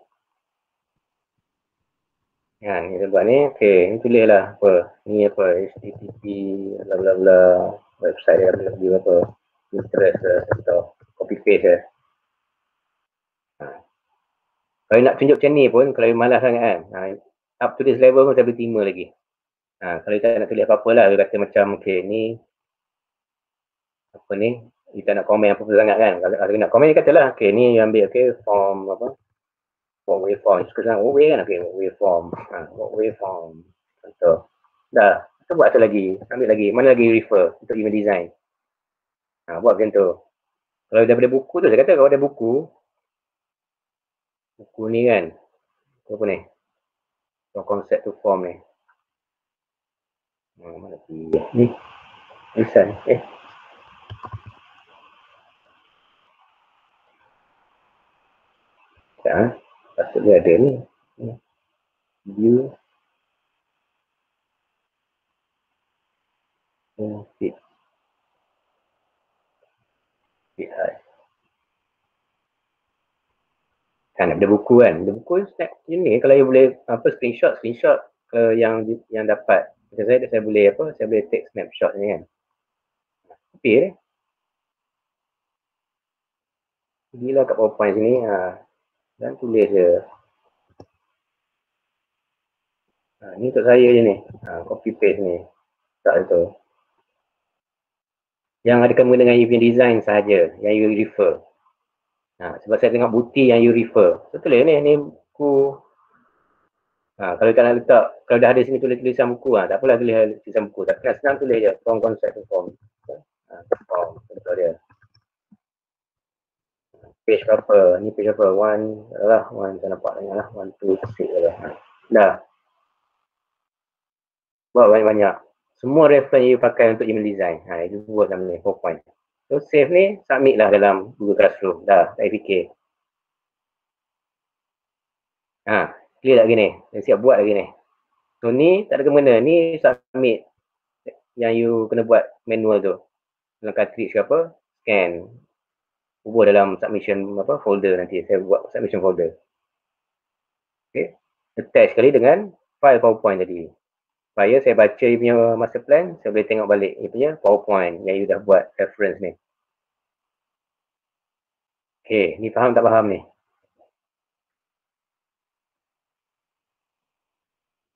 Ni saya buat ni. Okay. Ni tulislah apa. Ni apa. HTTP. Bla bla bla. Website dia apa. Pinterest atau copy paste je. Kalau nak tunjuk macam ni pun, kalau malas sangat kan, up to this level pun saya boleh terima lagi. Kalau you tak nak tulis apa-apa lah, you kata macam okay ni apa ni, you tak nak komen apa-apa sangat kan. Kalau nak komen, you katalah okay ni you ambil okay form apa, walk waveform. Suka sangat walk way kan, okay walk waveform. Walk waveform. Contoh. Dah, kita buat satu lagi, ambil lagi, mana lagi refer untuk human design. Buat macam tu. Kalau daripada buku tu, saya kata kalau ada buku ni kan, apa ni, konsep tu form ni. Mana ni, tulisan, patutnya ada ni. View. Fit high. Kan ada buku kan. Ada buku snap ini kalau you boleh screenshot yang dapat. Macam saya boleh saya boleh take snapshot ni kan. Tapi gila kat PowerPoint sini dan tulis je. Ni untuk saya je ni. Copy paste ni. Tak tu. Yang ada kena dengan event design sahaja yang you refer. Sebab saya tengok bukti yang you refer. So tulis ni buku. Kalau tak nak letak, kalau dah ada sini tulisan buku, tak apalah tulis tulisan buku. Tapi senang tulis je, form konsep tu form. Form, betul dia. Page berapa? Ni page berapa? 1, saya nampak tengok lah. 1, 2, 3 lah. Dah. Buat banyak-banyak. Semua reference you pakai untuk human design. Itu dua sama ni, 4 point. So save ni, submit lah dalam Google Classroom. Dah, tak fikir. Clear lagi ni. Saya siap buat lagi ni. So ni, tak ada kemana. Ni submit yang you kena buat manual tu. Dalam cartridge ke apa, scan. Hubur dalam submission folder nanti. Saya buat submission folder. Okay. Attach sekali dengan file PowerPoint tadi. Supaya saya baca you punya master plan, saya boleh tengok balik you punya PowerPoint yang you dah buat reference ni. Okay, ni faham tak faham ni?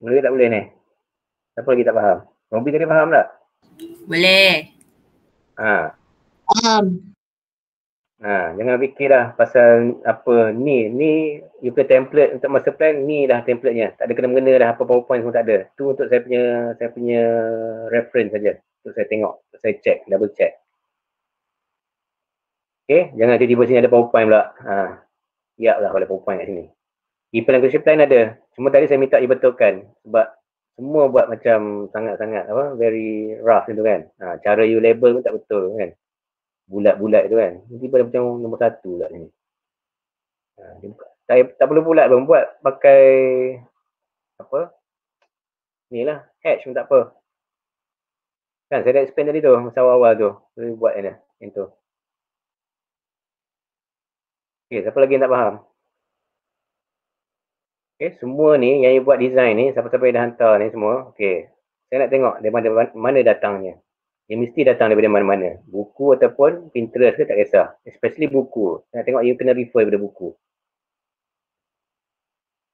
Boleh tak boleh ni? Siapa lagi tak faham? Robi tadi faham tak? Boleh. Faham. Jangan fikir dah pasal apa ni you punya template untuk master plan, ni dah template-nya. Tak ada kena-mengena dah, apa PowerPoint pun tak ada. Tu untuk saya punya reference saja. Untuk saya tengok, untuk saya check, double check. Okay, jangan tiba-tiba sini ada PowerPoint pula. Siap lah oleh PowerPoint kat sini. E-plan plan ada. Cuma tadi saya minta dibetulkan sebab semua buat macam sangat-sangat very rough tu kan. Cara you label pun tak betul kan. Bulat-bulat tu kan. Tiba-tiba macam nombor 1 pula ni. Tak perlu bulat pun, buat pakai apa? Ni lah, hatch pun tak apa. Kan saya dah explain tadi tu, masa awal-awal tu. Saya buat yang tu. Okay, siapa lagi yang tak faham? Okay, semua ni yang you buat design ni, siapa-siapa yang dah hantar ni semua, okay. Saya nak tengok dari mana datangnya. Dia mesti datang daripada mana-mana. Buku ataupun Pinterest ke tak kisah. Especially buku. Saya nak tengok you kena refer daripada buku.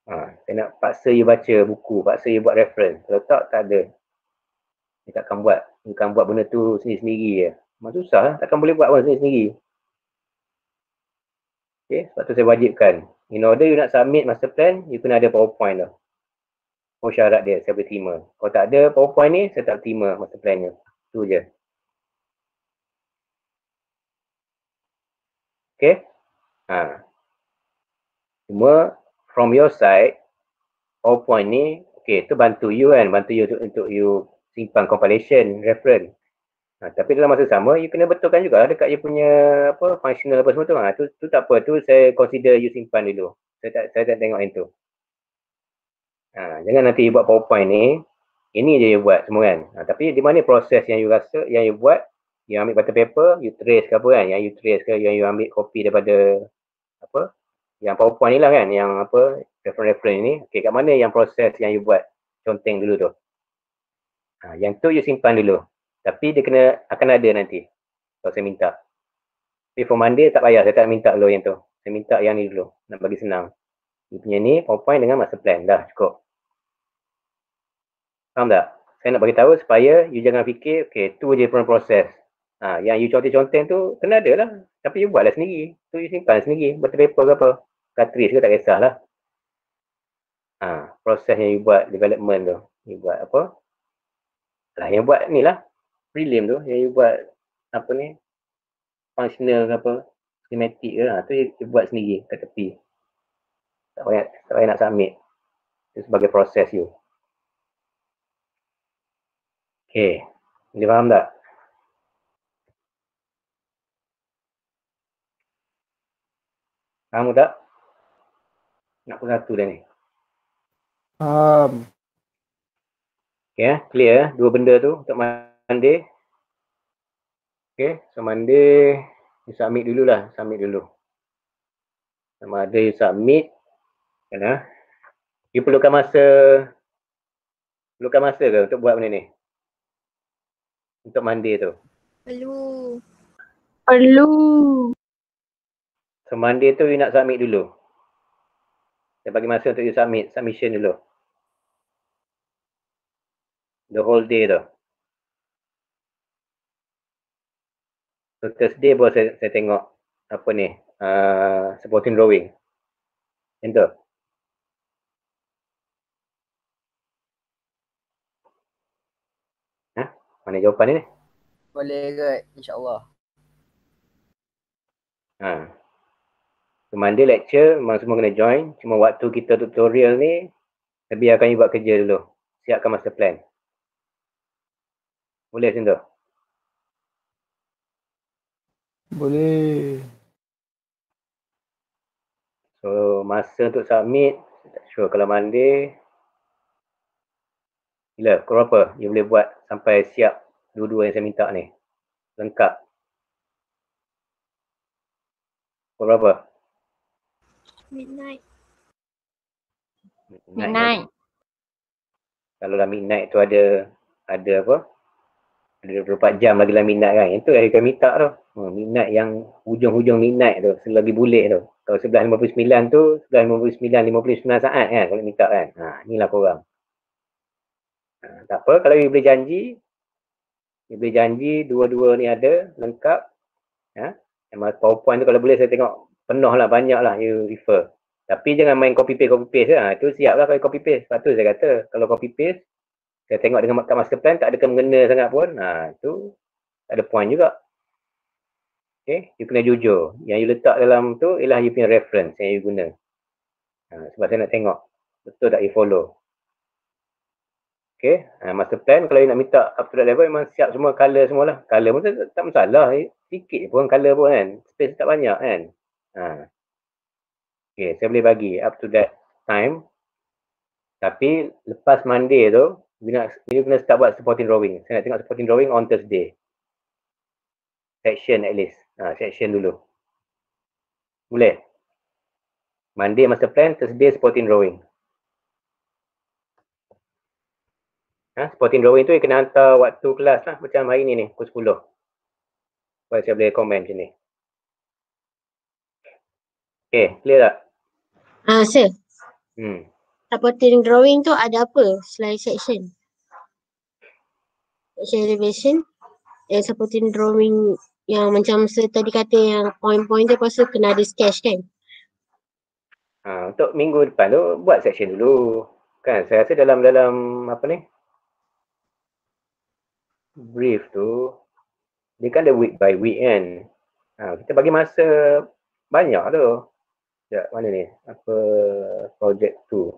Saya nak paksa you baca buku, paksa you buat reference. Kalau tak ada. You takkan buat. You kan buat benda tu sendiri-sendiri je. Memang susah lah. Takkan boleh buat pun sendiri-sendiri. Okay, sebab tu saya wajibkan. In order you nak submit master plan, you kena ada PowerPoint tu. Oh syarat dia, saya boleh terima. Kalau tak ada PowerPoint ni, saya tak terima master plan-nya. Tu je. Okay. Cuma from your side, PowerPoint ni, okay, tu bantu you kan. Bantu you untuk you simpan compilation, reference. Tapi dalam masa sama, you kena betulkan juga dekat you punya functional apa semua tu. Tu tak apa, tu saya consider you simpan dulu. Saya tak tengok yang tu. Jangan nanti you buat PowerPoint ni, ini je you buat semua kan. Tapi di mana proses yang you rasa, yang you buat, you ambil butter paper, you trace ke apa kan. Yang you trace ke, yang you ambil copy daripada apa, yang PowerPoint ni lah kan, yang apa, reference ni. Okay, kat mana yang proses yang you buat, conteng dulu tu. Yang tu you simpan dulu. Tapi dia akan ada nanti. Kalau saya minta. Tapi for Monday tak payah, saya tak minta dulu yang tu. Saya minta yang ni dulu, nak bagi senang. You punya ni, PowerPoint dengan master plan, dah cukup. Faham tak? saya nak bagi tahu supaya you jangan fikir, okay, tu je proses. Yang you conteng-conteng tu, kena ada lah. Tapi you buatlah sendiri. Tu you simpan sendiri. Button paper ke apa. Cartridge ke tak kisahlah. Proses yang you buat, development tu. You buat apa? Yang buat ni lah. Prelim tu. Yang you buat, apa ni, functional ke apa. Schematic ke. Tu you buat sendiri kat tepi. Tak payah nak submit. Itu sebagai proses you. Okay. Dia faham tak? Faham tak? Nak pun satu dah ni. Faham. Okay, clear dua benda tu untuk Monday. Okay, so Monday you submit dululah, Sama ada you submit, kan? You perlukan masa ke untuk buat benda ni? Untuk Monday tu. Perlu. So Monday tu you nak submit dulu. Saya bagi masa untuk you submission dulu. The whole day tu. So Thursday baru saya tengok apa ni, supporting drawing. Macam tu. Mana jawapan ni? Boleh kot, insyaAllah. So Monday lecture memang semua kena join. Cuma waktu kita tutorial ni, biarkan you buat kerja dulu. Siapkan master plan. Boleh macam tu? Boleh. So masa untuk submit, saya tak sure kalau Monday. Bila? Pukul berapa you boleh buat sampai siap dua-dua yang saya minta ni? Lengkap. Pukul berapa? Midnight. Kalau dah midnight tu ada apa? Ada 24 jam lagi dalam midnight kan. Itu yang saya minta tu. Midnight yang hujung-hujung midnight tu. Selagi bulik tu. Kalau 11.59 tu, 11.59 saat kan kalau minta kan. Inilah korang. Tak apa, kalau you boleh janji dua-dua ni ada, lengkap. PowerPoint tu kalau boleh saya tengok penuh lah, banyak lah you refer. Tapi jangan main copy paste lah. Itu siap lah kalau copy paste. Sebab tu saya kata, kalau copy paste, saya tengok dengan master plan tak ada mengena sangat pun. Itu tak ada point juga. Okay, you kena jujur. Yang you letak dalam tu ialah you punya reference yang you guna. Sebab saya nak tengok betul tak you follow. Okay, master plan kalau you nak minta up to that level memang siap semua color semualah. Color pun tak masalah. Sikit pun color pun kan. Space tak banyak kan. Okay, saya boleh bagi up to that time. Tapi lepas Monday tu, you kena start buat supporting drawing. Saya nak tengok supporting drawing on Thursday. Section at least. Section dulu. Boleh? Monday master plan, Thursday supporting drawing. Supporting drawing tu you kena hantar waktu kelas lah. Macam hari ni pukul 10. Supaya saya boleh komen macam ni. Okay, clear tak? Sir. Supporting drawing tu ada apa selain section? Section elevation. Yang supporting drawing yang macam saya tadi kata yang point-point tu pasal kena ada sketch kan? Untuk minggu depan tu buat section dulu. Kan saya rasa dalam apa ni? Brief tu dia kan ada week by week kan. Kita bagi masa banyak tu. Sekejap, mana ni? Apa project tu?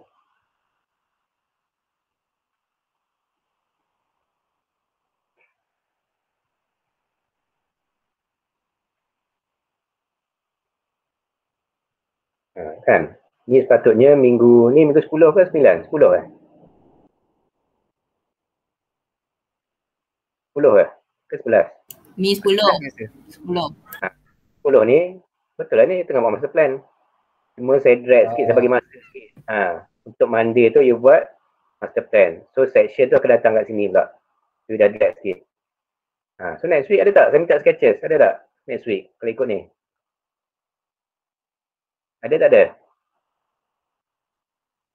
Kan? Ni sepatutnya minggu 10 ke 9? 10 eh? 10 ke 11? Ni 10. 10 ni betul lah ni tengah buat master plan. Cuma saya drag sikit, saya bagi masa sikit. Untuk Monday tu you buat master plan. So section tu akan datang kat sini pula. You dah drag sikit. So next week ada tak? Saya minta sketches. Ada tak? Next week kalau ikut ni. Ada tak ada?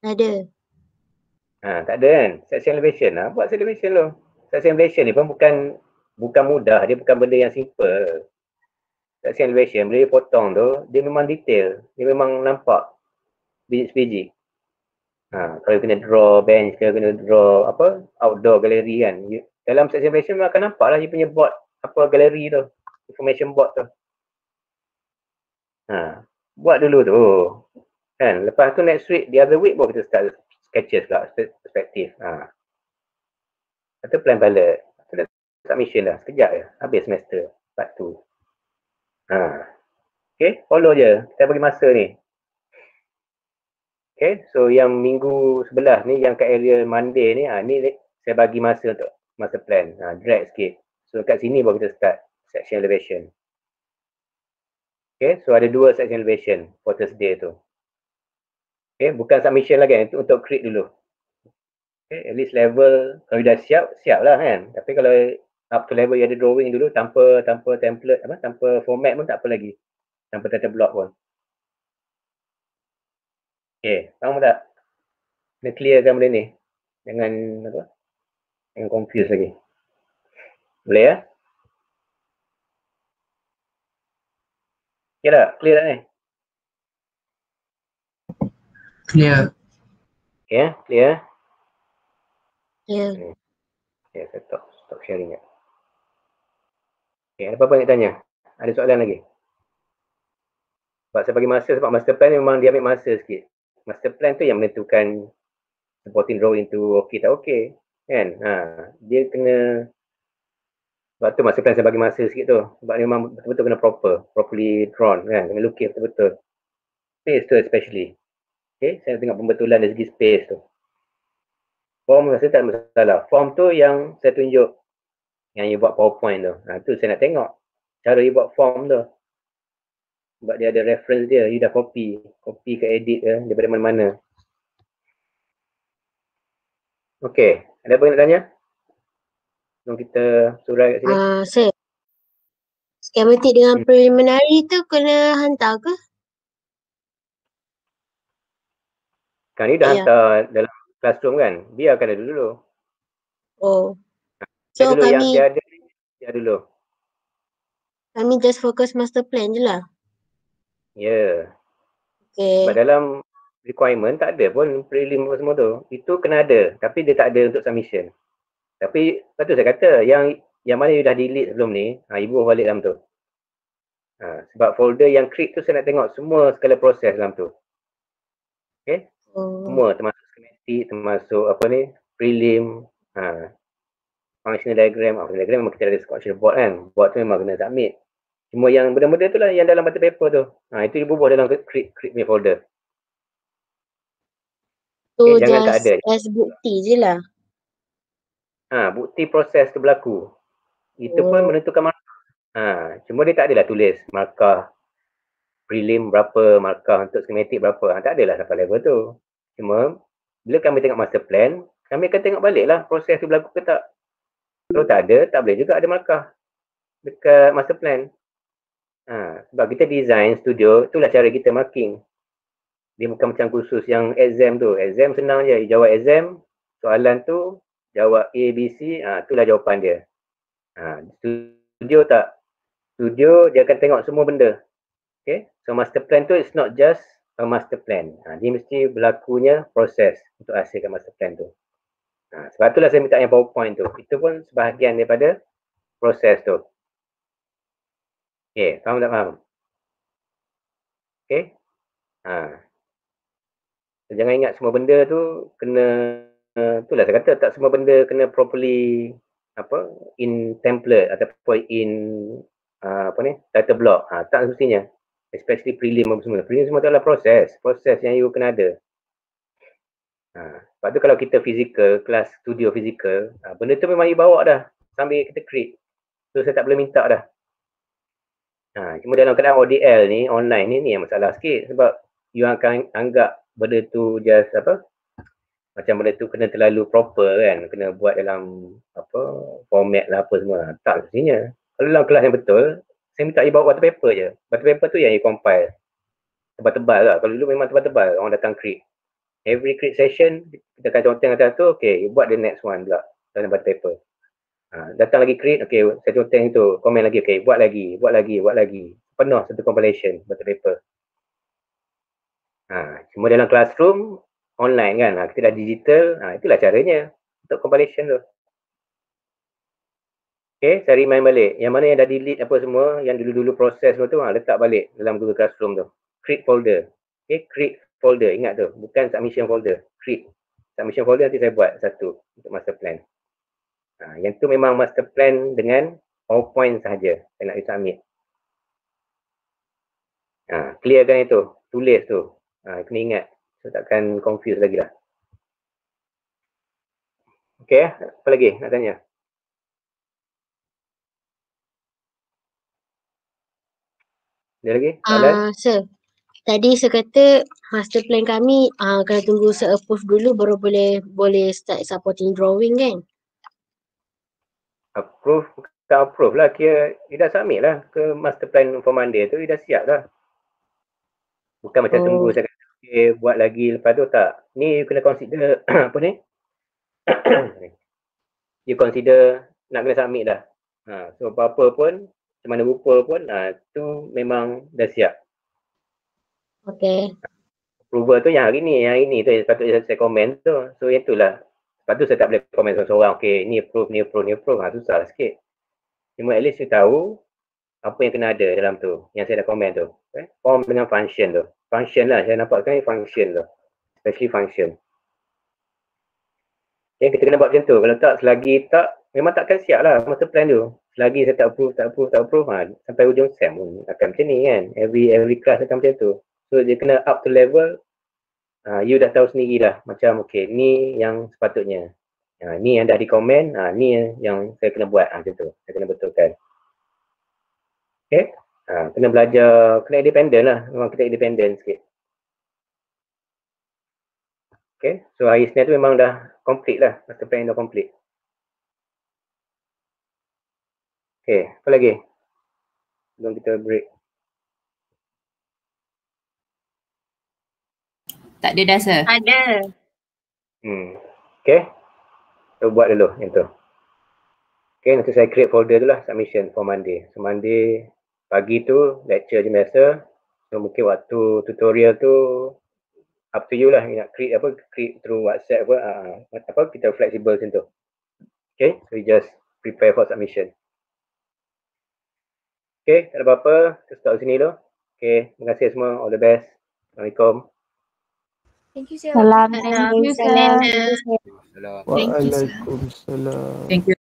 Ada. Tak ada kan? Section elevation buat section elevation lo. Section elevation ni pun bukan mudah, dia bukan benda yang simple. Section elevation bila dia potong tu, dia memang detail, dia memang nampak biji-biji. Kalau kena draw bench ke, kena draw outdoor gallery kan. Dalam section elevation memang akan nampak lah dia punya board, gallery tu, information board tu. Buat dulu tu. Kan, lepas tu next week, the other week baru kita start sketches lah, perspektif. Lepas tu plan balik. Lepas tu submission dah, sekejap je, habis semester, part 2. Okay, follow je, kita bagi masa ni. Okay, so yang minggu sebelah ni, yang kat area Monday ni, ni saya bagi masa untuk masa plan, drag sikit. So kat sini baru kita start section elevation. Okay, so ada 2 section elevation for Thursday tu. Okay, bukan submission lagi, itu untuk create dulu. Okay, at least level, kalau dah siap lah kan. Tapi kalau up to level you ada drawing dulu, tanpa template, tanpa format pun tak apa lagi. Tanpa data block pun. Okay, faham tak? Kena clearkan benda ni. Jangan confuse lagi. Boleh ya? Okay tak? Clear tak ni? Clear. Okay, clear? Ya. Okay, saya stop sharing ya. Okay, ada apa-apa nak tanya? Ada soalan lagi? Sebab saya bagi masa, sebab master plan memang dia ambil masa sikit. Master plan tu yang menentukan supporting drawing tu okey tak okey. Kan? Dia kena, sebab tu master plan saya bagi masa sikit tu. Sebab dia memang betul-betul kena properly drawn kan. Kena lukis betul-betul. Space tu especially. Okay, saya tengok pembetulan dari segi space tu. Form rasa tak masalah. Form tu yang saya tunjuk, yang you buat PowerPoint tu. Tu saya nak tengok cara you buat form tu. Sebab dia ada reference dia, you dah copy ke edit ke daripada mana-mana. Okay, ada apa nak tanya? Sebelum kita surai kat sini. Sir, schematic dengan preliminary tu kena hantar ke? Kan ni dah hantar dalam classroom kan? Biarkan ada dulu. Oh. So dulu kami yang tiada dulu. Kami just fokus master plan je lah. Ya. Okay. Sebab dalam requirement tak ada pun prelim apa semua tu. Itu kena ada, tapi dia tak ada untuk submission. Tapi lepas tu saya kata yang mana you dah delete sebelum ni, ibu balik dalam tu. Sebab folder yang create tu saya nak tengok semua segala proses dalam tu. Okay? Semua termasuk schematic, termasuk prelim, functional diagram. Functional diagram memang kita ada structure board kan. Board tu memang kena submit. Cuma yang benda-benda tu lah yang dalam batu paper tu. Itu dibubuh dalam create punya folder. So jangan tak ada. as bukti je lah. Bukti proses tu berlaku. Itu pun menentukan markah. Cuma dia tak adalah tulis markah prelim berapa, markah untuk schematic berapa. Tak adalah sampai level tu. Cuma bila kami tengok master plan, kami akan tengok balik lah proses tu berlaku ke tak. Kalau tak ada, tak boleh juga ada markah dekat master plan. Sebab kita design studio, itulah cara kita marking. Dia bukan macam kursus yang exam tu. Exam senang je, jawab exam, soalan tu, jawab A, B, C, itulah jawapan dia. Studio tak. Studio dia akan tengok semua benda. Okay, so master plan tu is not just a master plan. Dia mesti berlakunya proses untuk hasilkan master plan tu. Sebab itulah saya minta yang PowerPoint tu. Itu pun sebahagian daripada proses tu. Okay, faham tak faham? Okay. So, jangan ingat semua benda tu kena, itulah saya kata tak semua benda kena properly in template ataupun in data block. Tak semestinya. Especially prelim apa semua. Prelim semua tu adalah proses yang you kena ada. Sebab tu kalau kita physical, kelas studio physical, benda tu memang you bawa dah sambil kita create. So saya tak boleh minta dah. Cuma dalam keadaan ODL ni, online ni yang masalah sikit. Sebab you akan anggap benda tu just macam benda tu kena terlalu proper kan. Kena buat dalam format lah apa semua. Tak mestinya. Kalau dalam kelas yang betul, saya minta you bawa batu paper je. Batu paper tu yang you compile. Tebal-tebal lah. Kalau dulu memang tebal-tebal, orang datang create. Every create session, kita akan conteng atas tu, okay, buat the next one pula dalam buat paper. Datang lagi create, okay, saya conteng itu, komen lagi, okay, buat lagi. Penuh satu compilation buat paper. Cuma dalam classroom, online kan, kita dah digital, itulah caranya untuk compilation tu. Okay, saya remind balik. Yang mana yang dah delete apa semua, yang dulu-dulu proses tu, letak balik dalam Google Classroom tu. Create folder. Okay, create folder. Ingat tu, bukan submission folder. Create. Submission folder nanti saya buat satu untuk master plan. Yang tu memang master plan dengan PowerPoint sahaja. Saya nak submit. Clearkan itu. Tulis tu. Kena ingat. So takkan confuse lagi lah. Okay, apa lagi nak tanya? Ada lagi? Sir, tadi saya kata master plan kami kena tunggu saya approve dulu baru boleh start supporting drawing kan? Approve, bukan approve lah. Kira dia dah submit lah ke master plan for Monday tu, dia dah siap lah. Bukan macam tunggu saya kata, okay, buat lagi lepas tu tak. Ni you kena consider, apa ni? You consider nak kena submit dah. So apa-apa pun, macam mana rupa pun, tu memang dah siap. Okay. Approval tu yang hari ni tu sepatutnya saya komen tu. So itulah. Lepas tu saya tak boleh komen seorang-seorang. Okay, ni approve. Susah sikit. Cuma at least you tahu apa yang kena ada dalam tu. Yang saya dah komen tu. Okay? Form dengan function tu. Function lah. Saya nampak sekarang ni function tu. Especially function. Okay, kita kena buat macam tu. Kalau tak, selagi tak, memang takkan siap lah master plan tu. Selagi saya tak approve, sampai ujung SEM pun akan macam ni kan. Every class akan macam tu. So dia kena up to level, you dah tahu sendirilah macam okay, ni yang sepatutnya. Ni yang dah di komen, ni yang saya kena buat macam tu. Saya kena betulkan. Okay. Kena belajar, kena independent lah. Memang kita independent sikit. Okay. So hari Isnin tu memang dah complete lah. Master plan dah complete. Okay. Apa lagi? Sebelum kita break. Tak ada dah, sir. Ada. Okay. So buat dulu yang tu. Okay, nanti saya create folder tu lah, submission for Monday. So Monday pagi tu lecture je biasa. So mungkin waktu tutorial tu up to you lah. You nak create apa, create through WhatsApp apa, kita flexible macam tu. Okay, so you just prepare for submission. Okay, tak ada apa-apa. Kita stop sini dulu. Okay, terima kasih semua. All the best. Assalamualaikum. Thank you, sir. Salam. Thank you, sir. Waalaikumsalam. Thank you.